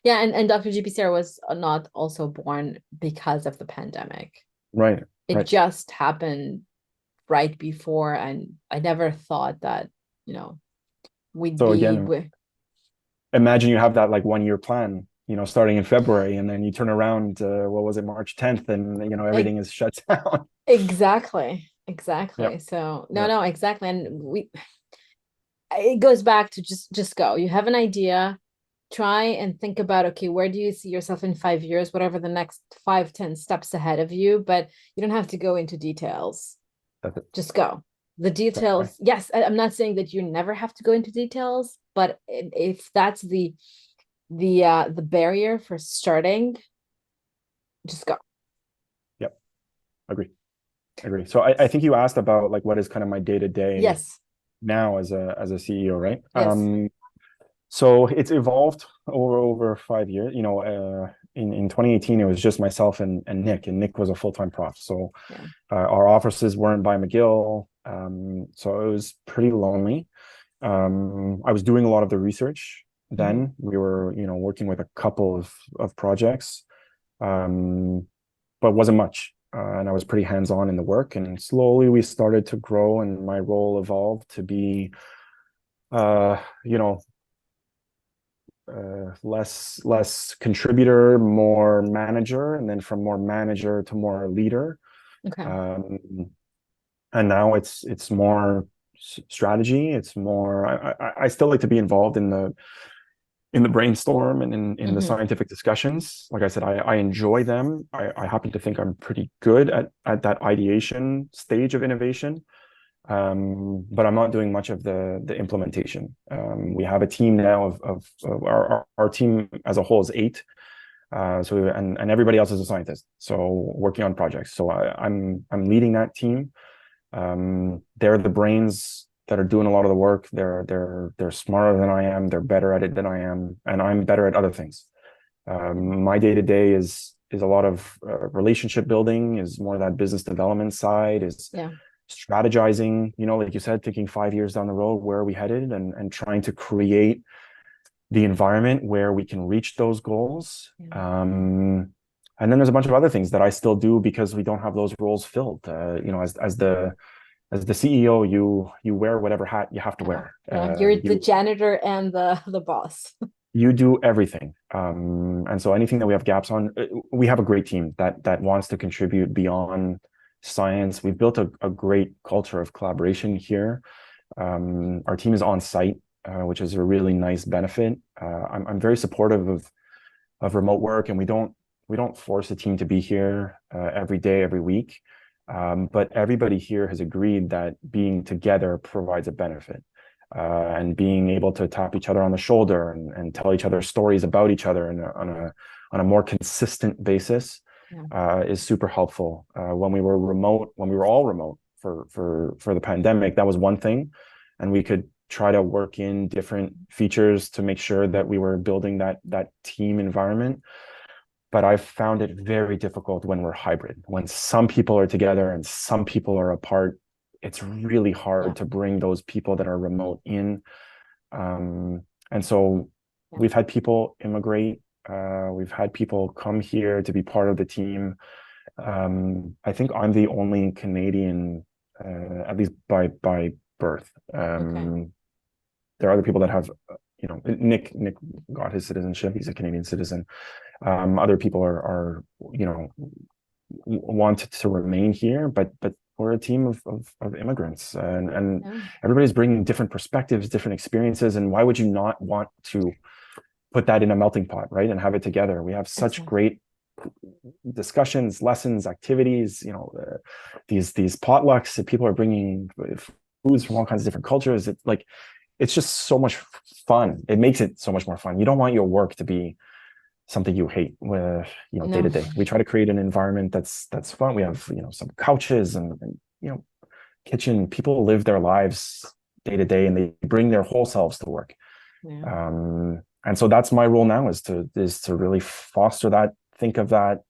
Yeah, and Dr. GPCR was not also born because of the pandemic. right, It right. just happened right before, and I never thought that, you know, we'd So be again, with imagine you have that like 1 year plan, starting in February, and then you turn around, what was it, March 10th, and e- everything is shut down. exactly, Yep, exactly. So no, yep, no, exactly. And it goes back to just go. You have an idea, try and think about, okay, where do you see yourself in 5 years, whatever the next 5, 10 steps ahead of you, but you don't have to go into details. that's it. Just go. The Right. details, yes, I'm not saying that you never have to go into details, but if that's the barrier for starting, just go. Yep, agree. So I think you asked about like what is kind of my day to day Yes, now as a CEO, right? yes. So it's evolved over 5 years. In 2018, it was just myself and Nick, and Nick was a full-time prof. So Yeah. our offices weren't by McGill, so it was pretty lonely. I was doing a lot of the research Hmm. then. We were, working with a couple of projects, but wasn't much. And I was pretty hands-on in the work. And slowly we started to grow, and my role evolved to be, uh, you know, less contributor, more manager, and then from more manager to more leader. Okay. Um, and now it's more strategy. It's more. I still like to be involved in the brainstorm and in the Hmm. scientific discussions. Like I said, I enjoy them. I happen to think I'm pretty good at that ideation stage of innovation. But I'm not doing much of the implementation. We have a team now of our team as a whole is 8. And everybody else is a scientist, so working on projects. So I'm leading that team. They're the brains that are doing a lot of the work. They're smarter than I am. They're better at it than I am, and I'm better at other things. My day to day is a lot of relationship building, is more that business development side, is Yeah. strategizing. Like you said, thinking 5 years down the road, where are we headed, and trying to create the environment where we can reach those goals. Yeah. And then there's a bunch of other things that I still do because we don't have those roles filled. As the CEO, you wear whatever hat you have to Yeah. wear. Yeah. You're the You janitor and the boss. you do everything. And so anything that we have gaps on, we have a great team that wants to contribute beyond science. We've built a great culture of collaboration here. Our team is on site, which is a really nice benefit. I'm very supportive of remote work, and we don't force a team to be here every day, every week. But everybody here has agreed that being together provides a benefit. And being able to tap each other on the shoulder and tell each other stories about each other on a more consistent basis Yeah. is super helpful. When we were all remote for the pandemic, that was one thing, and we could try to work in different features to make sure that we were building that team environment. But I've found it very difficult when we're hybrid. When some people are together and some people are apart, it's really Yeah. hard to bring those people that are remote in. And so Yeah. we've had people immigrate. We've had people come here to be part of the team. I think I'm the only Canadian, at least by birth. Okay. There are other people that have, Nick got his citizenship. He's a Canadian citizen. Other people are want to remain here, but we're a team of immigrants, and Yeah. everybody's bringing different perspectives, different experiences. And why would you not want to put that in a melting pot, right? And have it together. We have such Exactly. great discussions, lessons, activities, these potlucks that people are bringing foods from all kinds of different cultures. It's like, it's just so much fun. It makes it so much more fun. You don't want your work to be something you hate with, day to No. day. We try to create an environment that's fun. We have, some couches and kitchen. People live their lives day to day and they bring their whole selves to work. Yeah. And so that's my role now, is to really foster that, think of that,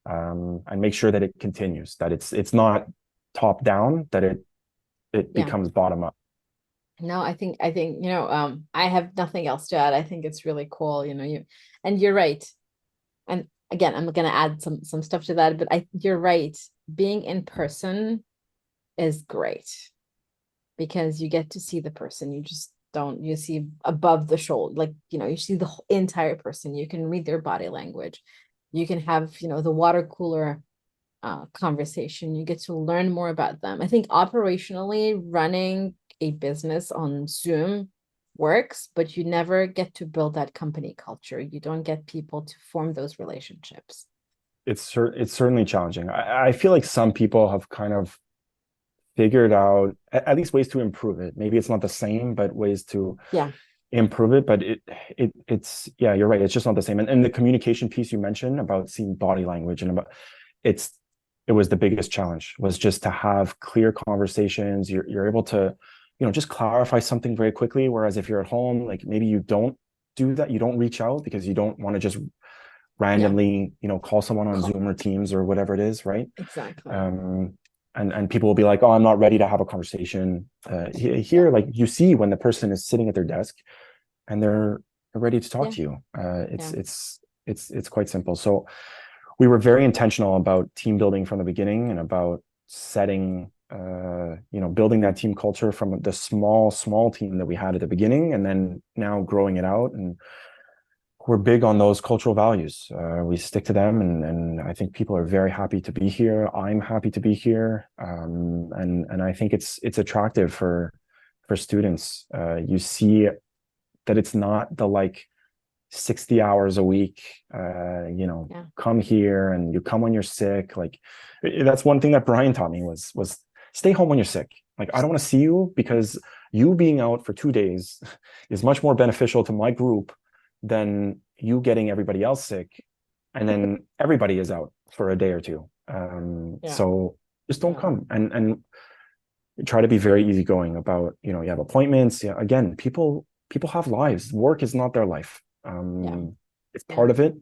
and make sure that it continues, that it's not top down, that it Yeah. becomes bottom up. No, I think, I have nothing else to add. I think it's really cool, and you're right. And again, I'm gonna add some stuff to that, but you're right. Being in person is great because you get to see the person. You just don't, you see above the shoulder, like, you see the whole entire person. You can read their body language. You can have, the water cooler conversation. You get to learn more about them. I think operationally running a business on Zoom works, but you never get to build that company culture. You don't get people to form those relationships. It's certainly challenging. I feel like some people have kind of figured out at least ways to improve it. Maybe it's not the same, but ways to Yeah. improve it. But it's yeah, you're right. It's just not the same. And the communication piece you mentioned about seeing body language and about it's it was the biggest challenge, was just to have clear conversations. You're able to, just clarify something very quickly. Whereas if you're at home, like maybe you don't do that, you don't reach out because you don't want to just Yeah. randomly, call someone on Zoom or Teams or whatever it is, right? Exactly. Um, and people will be like, "Oh, I'm not ready to have a conversation." Yeah. Here, like you see when the person is sitting at their desk and they're ready to talk Yeah. to you. Yeah. It's quite simple. So we were very intentional about team building from the beginning and about setting, building that team culture from the small team that we had at the beginning, and then now growing it out. And we're big on those cultural values. We stick to them, and I think people are very happy to be here. I'm happy to be here, and I think it's attractive for students. You see that it's not the like 60 hours a week, Yeah. come here and you come when you're sick. Like that's one thing that Brian taught me was stay home when you're sick. Like I don't want to see you, because you being out for 2 days is much more beneficial to my group than you getting everybody else sick. And then everybody is out for a day or two. Yeah. So just don't Yeah. come, and try to be very easygoing about, you have appointments. Yeah, again, people have lives. Work is not their life. Yeah. It's Yeah. part of it,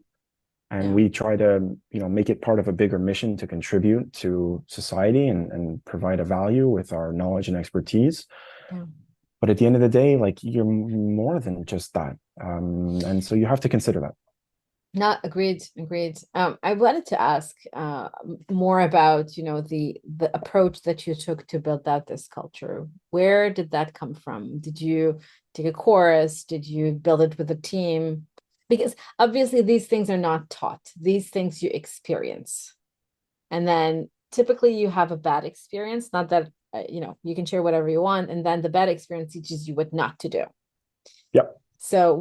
and Yeah. we try to, make it part of a bigger mission to contribute to society and provide a value with our knowledge and expertise. Yeah. But at the end of the day, like you're more than just that, and so you have to consider that. Not agreed, agreed. I wanted to ask more about, the approach that you took to build out this culture. Where did that come from? Did you take a course? Did you build it with a team? Because obviously these things are not taught. These things you experience. And then typically you have a bad experience, not that you can share whatever you want, and then the bad experience teaches you what not to do. Yep. So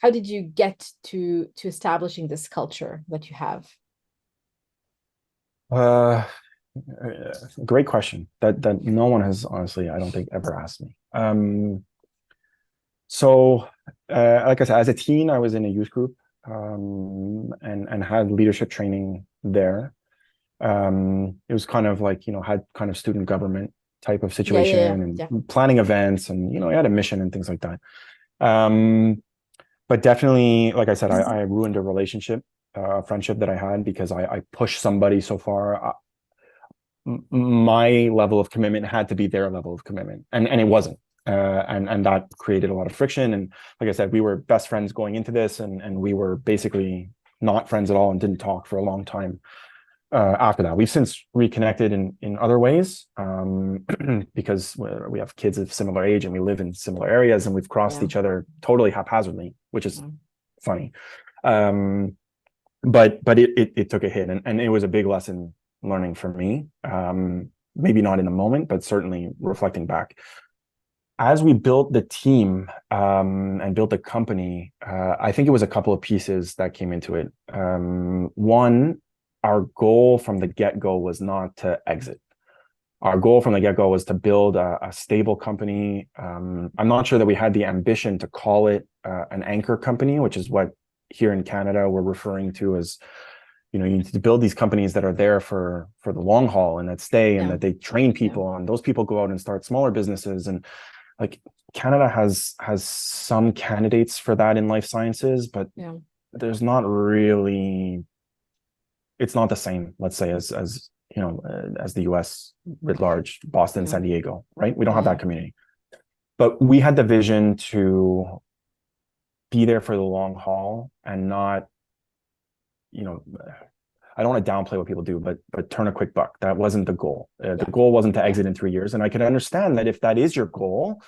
how did you get to establishing this culture that you have? Uh, Great question that no one has, honestly, I don't think, ever asked me. So, like I said, as a teen, I was in a youth group, and had leadership training there. It was kind of like, had kind of student government type of Yeah, yeah, yeah, situation, yeah. and planning events, and I had a mission and things like that. Um, but definitely, like I said, I ruined a relationship, a friendship that I had, because I pushed somebody so far. My level of commitment had to be their level of commitment, and it wasn't. And that created a lot of friction. And like I said, we were best friends going into this, and we were basically not friends at all and didn't talk for a long time after that. We've since reconnected in other ways, because we have kids of similar age and we live in similar areas, and we've crossed Yeah. each other totally haphazardly, which is Yeah. funny. Um, but it took a hit, and it was a big lesson learning for me. Maybe not in the moment, but certainly reflecting back. As we built the team and built the company, I think it was a couple of pieces that came into it. One, our goal from the get-go was not to exit. Our goal from the get-go was to build a stable company. I'm not sure that we had the ambition to call it an anchor company, which is what here in Canada we're referring to as, you know, you need to build these companies that are there for the long haul and that stay and Yeah. that they train people, Yeah. and those people go out and start smaller businesses. And like Canada has some candidates for that in life sciences, but Yeah. there's not really, it's not the same, let's say, as you know, as the US writ large, Boston, Yeah. San Diego, right? We don't have Yeah. that community. But we had the vision to be there for the long haul and not, you know, I don't want to downplay what people do, but turn a quick buck. That wasn't the goal. The Yeah. goal wasn't to Yeah. exit in 3 years. And I can understand that if that is your goal,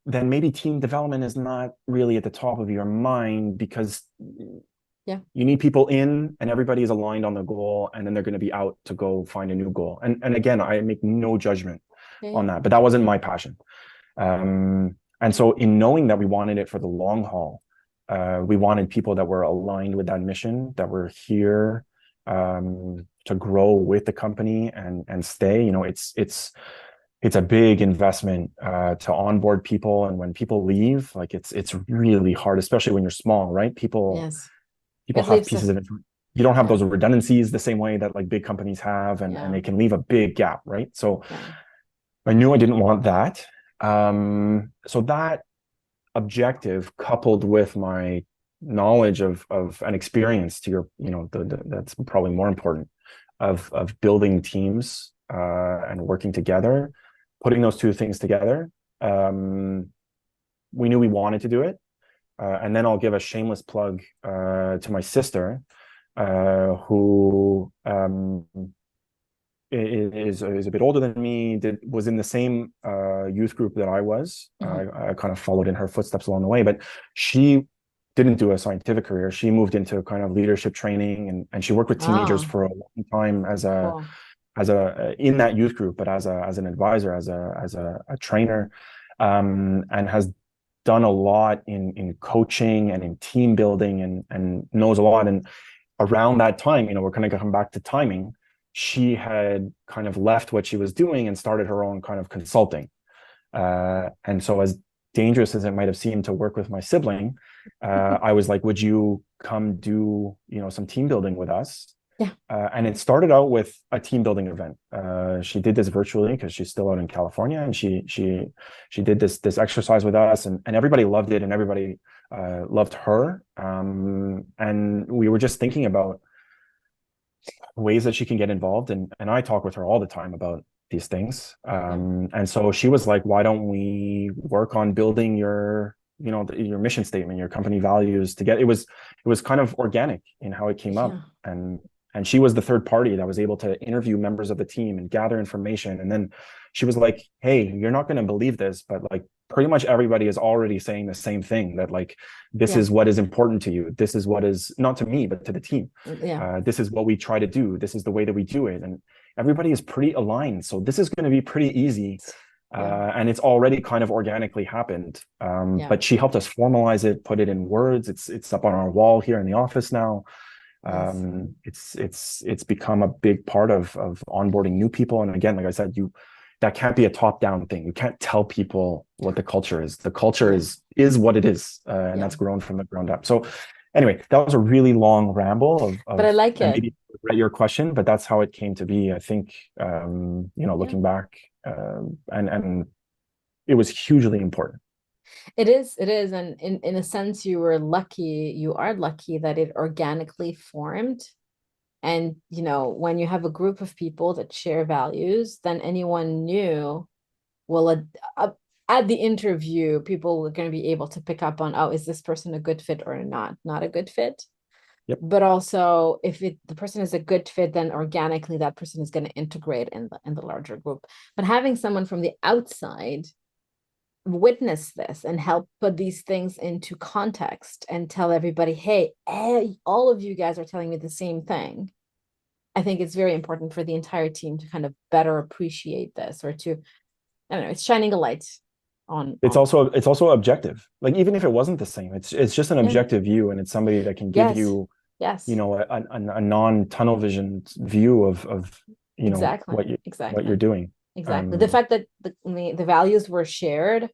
then maybe team development is not really at the top of your mind, because Yeah. you need people in and everybody is aligned on the goal, and then they're going to be out to go find a new goal. And again, I make no judgment Yeah. on that, but that wasn't my passion. And so in knowing that we wanted it for the long haul, we wanted people that were aligned with that mission, that were here to grow with the company and stay. You know, it's a big investment to onboard people, and when people leave, like it's really hard, especially when you're small, right? Yes. People It have leaves a, pieces of information. You don't have yeah. those redundancies the same way that like big companies have, and Yeah. they can leave a big gap, right? So Yeah. I knew I didn't want that. So that objective, coupled with my knowledge of an experience, to your, you know, that's probably more important, of building teams and working together, putting those two things together. We knew we wanted to do it. And then I'll give a shameless plug to my sister, who is a bit older than me, was in the same youth group that I was. Mhm. I kind of followed in her footsteps along the way, but she didn't do a scientific career. She moved into kind of leadership training, and she worked with teenagers Oh, for a long time cool. as a in that youth group, but as an advisor, as a trainer, and has done a lot in coaching and in team building, and knows a lot. And around that time, you know, we're kind of come back to timing. She had kind of left what she was doing and started her own kind of consulting. And so, as dangerous as it might have seemed to work with my sibling, I was like, "Would you come do, you know, some team building with us?" Yeah. And it started out with a team building event. She did this virtually because she's still out in California, and she did this exercise with us, and everybody loved it, and everybody loved her. And we were just thinking about ways that she can get involved, and I talk with her all the time about these things. Yeah. And so she was like, "Why don't we work on building your, you know, your mission statement, your company values together?" It was kind of organic in how it came up, Yeah. and she was the third party that was able to interview members of the team and gather information. And then she was like, "Hey, you're not going to believe this, but like pretty much everybody is already saying the same thing, that like this Yeah. is what is important to you. This is what is, not to me, but to the team. Yeah. This is what we try to do. This is the way that we do it." And everybody is pretty aligned. So this is going to be pretty easy. Yeah. And it's already kind of organically happened. Yeah. But she helped us formalize it, put it in words. It's up on our wall here in the office now. Nice. It's become a big part of onboarding new people. And again, like I said, that can't be a top-down thing. You can't tell people what the culture is. The culture Yeah. is what it is, and Yeah. that's grown from the ground up. So anyway, that was a really long ramble But I like and it. maybe regret your question, but that's how it came to be. I think, you know, Yeah. looking back, and it was hugely important. It is. It is. And in a sense, you are lucky that it organically formed. And, you know, when you have a group of people that share values, then anyone new will, at the interview, people are going to be able to pick up on, oh, is this person a good fit or not a good fit? Yep. But also, if the person is a good fit, then organically that person is going to integrate in the larger group. But having someone from the outside witness this and help put these things into context and tell everybody, hey, all of you guys are telling me the same thing. I think it's very important for the entire team to kind of better appreciate this, or to, I don't know, it's shining a light It's on also objective. Like even if it wasn't the same, it's just an yeah. objective view, and it's somebody that can give Yes. you, Yes. a non-tunnel vision view of Exactly. what you're Exactly. doing. Exactly. The Um, fact that the values were shared,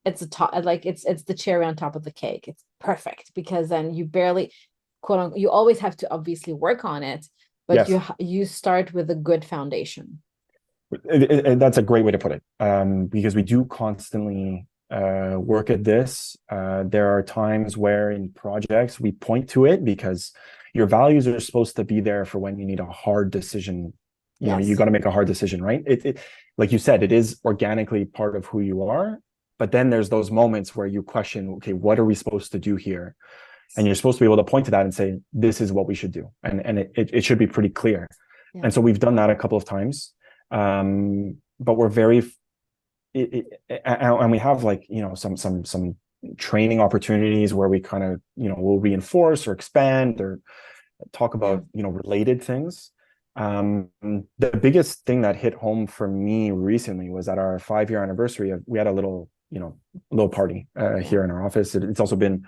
it's a top, like it's the cherry on top of the cake. It's perfect because then you barely, quote unquote, you always have to obviously work on it, but yes, you start with a good foundation. that's a great way to put it. Because we do constantly work at this. There are times where in projects we point to it because your values are supposed to be there for when you need a hard decision. You Yes. got to make a hard decision, right? Like you said, it is organically part of who you are. But then there's those moments where you question, okay, what are we supposed to do here? And you're supposed to be able to point to that and say, this is what we should do. And it should be pretty clear. Yeah. And so we've done that a couple of times. But we're very and we have like some training opportunities where we kind of will reinforce or expand or talk Yeah. about related things. The biggest thing that hit home for me recently was at our 5-year anniversary. We had a little party Yeah. here in our office. It's also been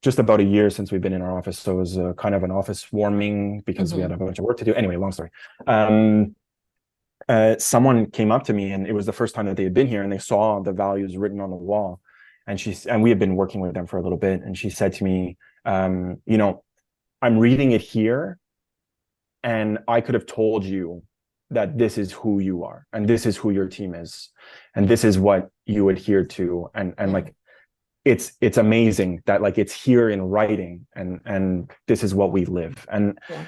just about a year since we've been in our office, so it was kind of an office warming because we had Mm-hmm. a bunch of work to do. Anyway, long story. Someone came up to me, and it was the first time that they had been here, and they saw the values written on the wall. And we had been working with them for a little bit, and she said to me, I'm reading it here, and I could have told you that this is who you are, and this is who your team is, and this is what you adhere to, and Yeah. like it's amazing that like it's here in writing, and this is what we live. And Yeah.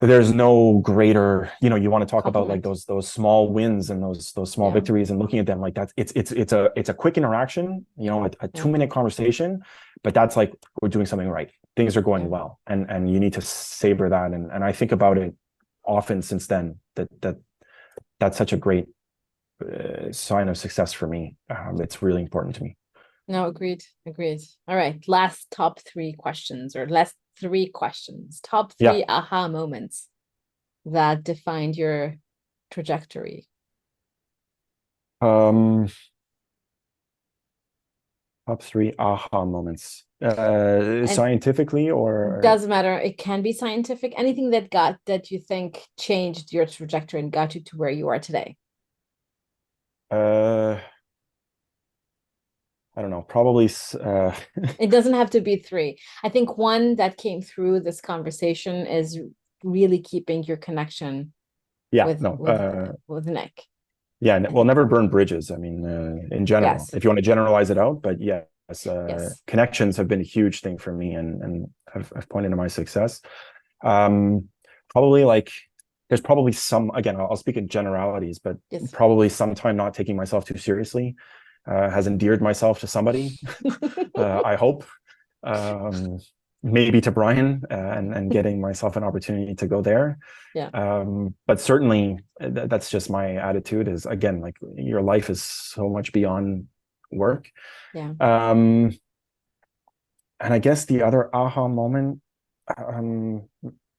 there's no greater, you want to talk about like Compliment. those small wins and those small Yeah. victories, and looking at them like that's it's a quick interaction, a Yeah. 2-minute conversation, but that's like we're doing something right, things are going Yeah. well, and you need to savor that. And I think about it often since then, that's such a great sign of success for me. It's really important to me. No, agreed. Agreed. All right. Last top three questions, or last three questions. Top Yeah. three aha moments that defined your trajectory. um Top three aha moments, And scientifically or doesn't matter. It can be scientific. Anything that you think changed your trajectory and got you to where you are today. uh I don't know, probably It doesn't have to be three. I think one that came through this conversation is really keeping your connection yeah, with no, Nick. yeah, I we'll think never burn bridges. I mean, in general, yes, if you want to generalize it out, but yes, yes, connections have been a huge thing for me, and have pointed to my success. Um, Probably like there's probably some, again, I'll speak in generalities, but yes. probably sometime not taking myself too seriously has endeared myself to somebody. I hope, um, maybe to Brian, and getting myself an opportunity to go there. Yeah, But certainly that's just my attitude, is again, like your life is so much beyond work. yeah, Um, and I guess the other aha moment, um,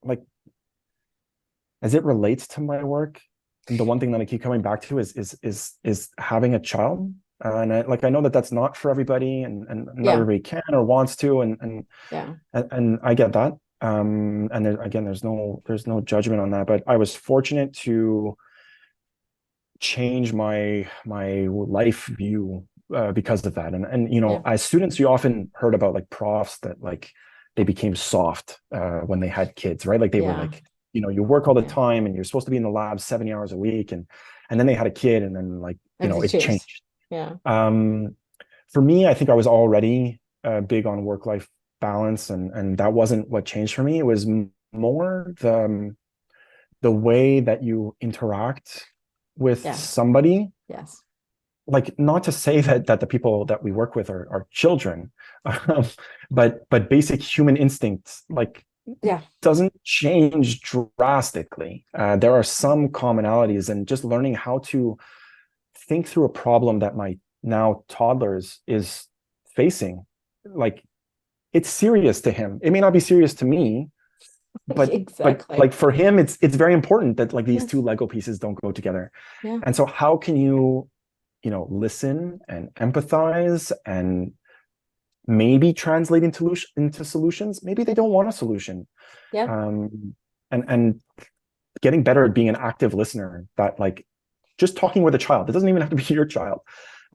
like as it relates to my work, and the one thing that I keep coming back to is having a child. And I know that that's not for everybody, and not yeah, everybody can or wants to, yeah, and I get that. And again, there's no judgment on that, but I was fortunate to change my life view because of that. And yeah, as students, you often heard about like profs that like they became soft when they had kids, right? Like they were yeah, like, you work all the yeah. time and you're supposed to be in the lab 70 hours a week, and then they had a kid, and then like Everything it changed. changed. Yeah, For me, I think I was already big on work-life balance, and that wasn't what changed for me. It was more the way that you interact with yeah, somebody. yes, Like, not to say that the people that we work with are children, um, but basic human instincts like yeah, doesn't change drastically. There are some commonalities, and just learning how to think through a problem that my now toddlers is facing, like it's serious to him. It may not be serious to me, but exactly. like for him, it's very important that like these two Yes, Lego pieces don't go together. yeah, And so how can you listen and empathize and maybe translate into solutions. Maybe they don't want a solution. Yeah. And getting better at being an active listener, that like just talking with a child. It doesn't even have to be your child.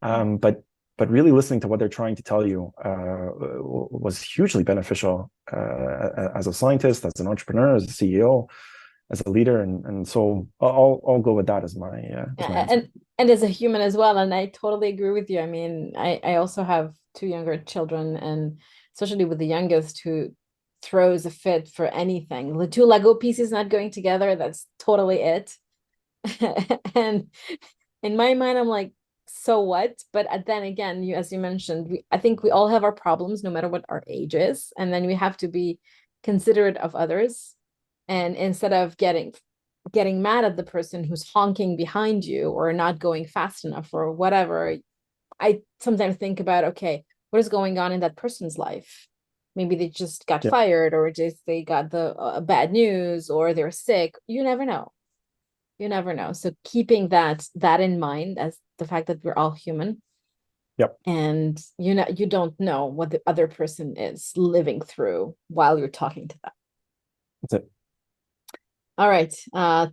But really listening to what they're trying to tell you was hugely beneficial as a scientist, as an entrepreneur, as a CEO, as a leader, and so I'll go with that as my answer. And as a human as well. And I totally agree with you. I mean, I also have two younger children, and especially with the youngest, who throws a fit for anything. The two Lego pieces not going together, that's totally it. And in my mind, I'm like, so what? But then again, as you mentioned, I think we all have our problems, no matter what our age is, and then we have to be considerate of others. And instead of getting mad at the person who's honking behind you or not going fast enough or whatever, I sometimes think about, okay, what is going on in that person's life? Maybe they just got fired, or just they got the bad news, or they're sick. You never know. You never know. So keeping that in mind, as the fact that we're all human. Yep. And you don't know what the other person is living through while you're talking to them. That's it. All right.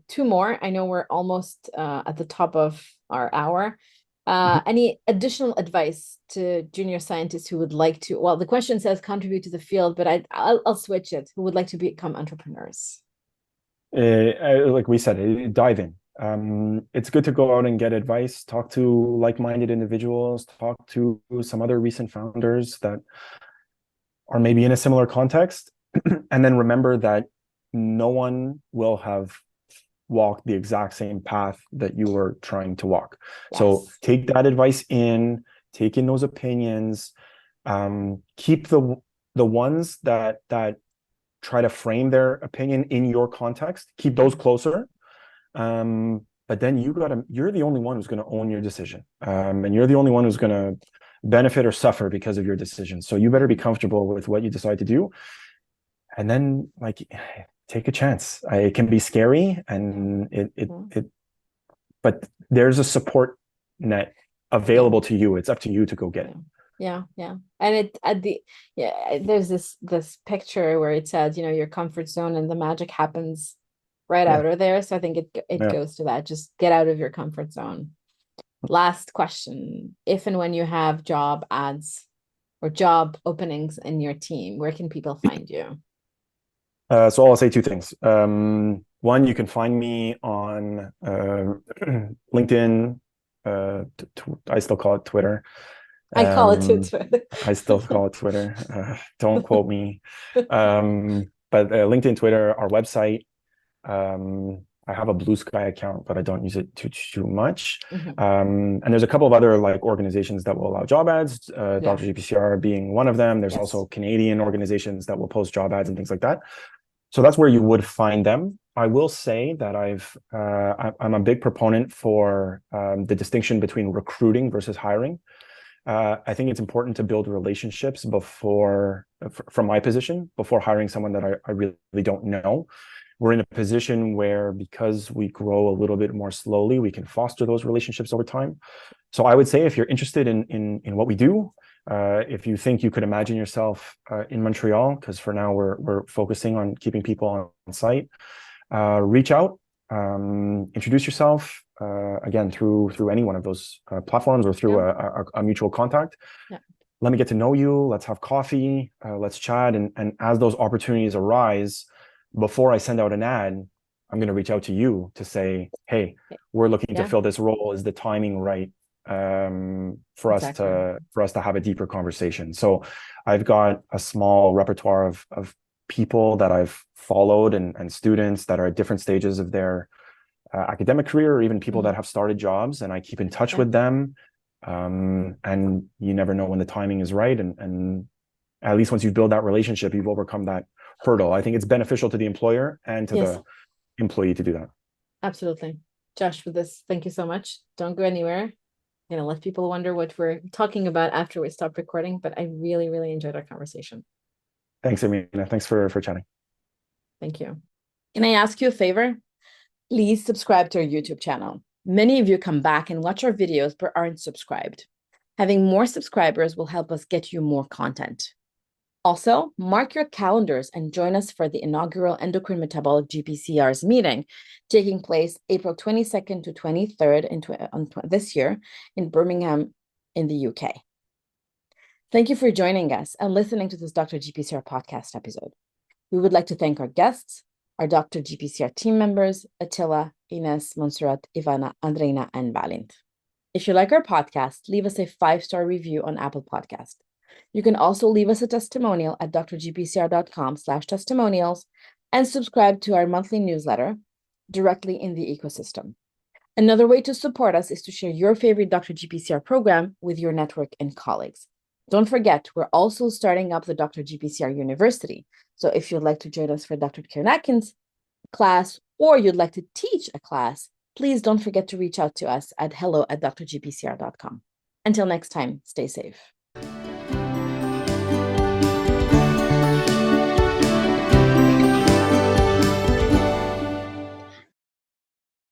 Two more. I know we're almost at the top of our hour. Any additional advice to junior scientists who would like to, well, the question says contribute to the field, but I'll switch it, who would like to become entrepreneurs? Like we said, dive in. It's good to go out and get advice, talk to like-minded individuals, talk to some other recent founders that are maybe in a similar context, and then remember that no one will have walked the exact same path that you were trying to walk. Yes. So take that advice in, take in those opinions, keep the ones that try to frame their opinion in your context, keep those closer. But then you're the only one who's going to own your decision. And you're the only one who's going to benefit or suffer because of your decision. So you better be comfortable with what you decide to do. And then like take a chance. It can be scary, and but there's a support net available to you. It's up to you to go get it. Yeah. And there's this picture where it says, your comfort zone, and the magic happens right out of there. So I think it goes to that. Just get out of your comfort zone. Last question. If and when you have job ads or job openings in your team, where can people find you? So I'll say two things. One, you can find me on LinkedIn. I still call it Twitter. I call it Twitter. I still call it Twitter. Don't quote me. But LinkedIn, Twitter, our website. I have a Blue Sky account, but I don't use it too much. And there's a couple of other like organizations that will allow job ads, Dr. GPCR being one of them. There's also Canadian organizations that will post job ads and things like that. So that's where you would find them. I will say that I'm a big proponent for the distinction between recruiting versus hiring. I think it's important to build relationships from my position, before hiring someone that I really don't know. We're in a position where, because we grow a little bit more slowly, we can foster those relationships over time. So I would say, if you're interested in what we do, if you think you could imagine yourself in Montreal, because for now we're focusing on keeping people on site, reach out, introduce yourself, again, through any one of those platforms, or through a mutual contact. Let me get to know you. Let's have coffee. Let's chat. And as those opportunities arise, before I send out an ad, I'm going to reach out to you to say, hey, we're looking to fill this role. Is the timing right for us to have a deeper conversation? So I've got a small repertoire of people that I've followed, and students that are at different stages of their academic career, or even people that have started jobs, and I keep in touch with them. And you never know when the timing is right. And at least once you build that relationship, you've overcome that hurdle. I think it's beneficial to the employer and to the employee to do that. Absolutely. Josh, for this, thank you so much. Don't go anywhere. Let people wonder what we're talking about after we stop recording, but I really, really enjoyed our conversation. Thanks, Amina. Thanks for chatting. Thank you. Can I ask you a favor? Please subscribe to our YouTube channel. Many of you come back and watch our videos but aren't subscribed. Having more subscribers will help us get you more content. Also, mark your calendars and join us for the inaugural Endocrine Metabolic GPCR's meeting taking place April 22nd to 23rd this year in Birmingham in the UK. Thank you for joining us and listening to this Dr. GPCR podcast episode. We would like to thank our guests, our Dr. GPCR team members, Attila, Ines, Montserrat, Ivana, Andreina, and Valint. If you like our podcast, leave us a 5-star review on Apple Podcast. You can also leave us a testimonial at drgpcr.com/testimonials and subscribe to our monthly newsletter directly in the ecosystem. Another way to support us is to share your favorite Dr. GPCR program with your network and colleagues. Don't forget, we're also starting up the Dr. GPCR University. So if you'd like to join us for Dr. Karen Atkins' class, or you'd like to teach a class, please don't forget to reach out to us at hello@drgpcr.com. Until next time, stay safe.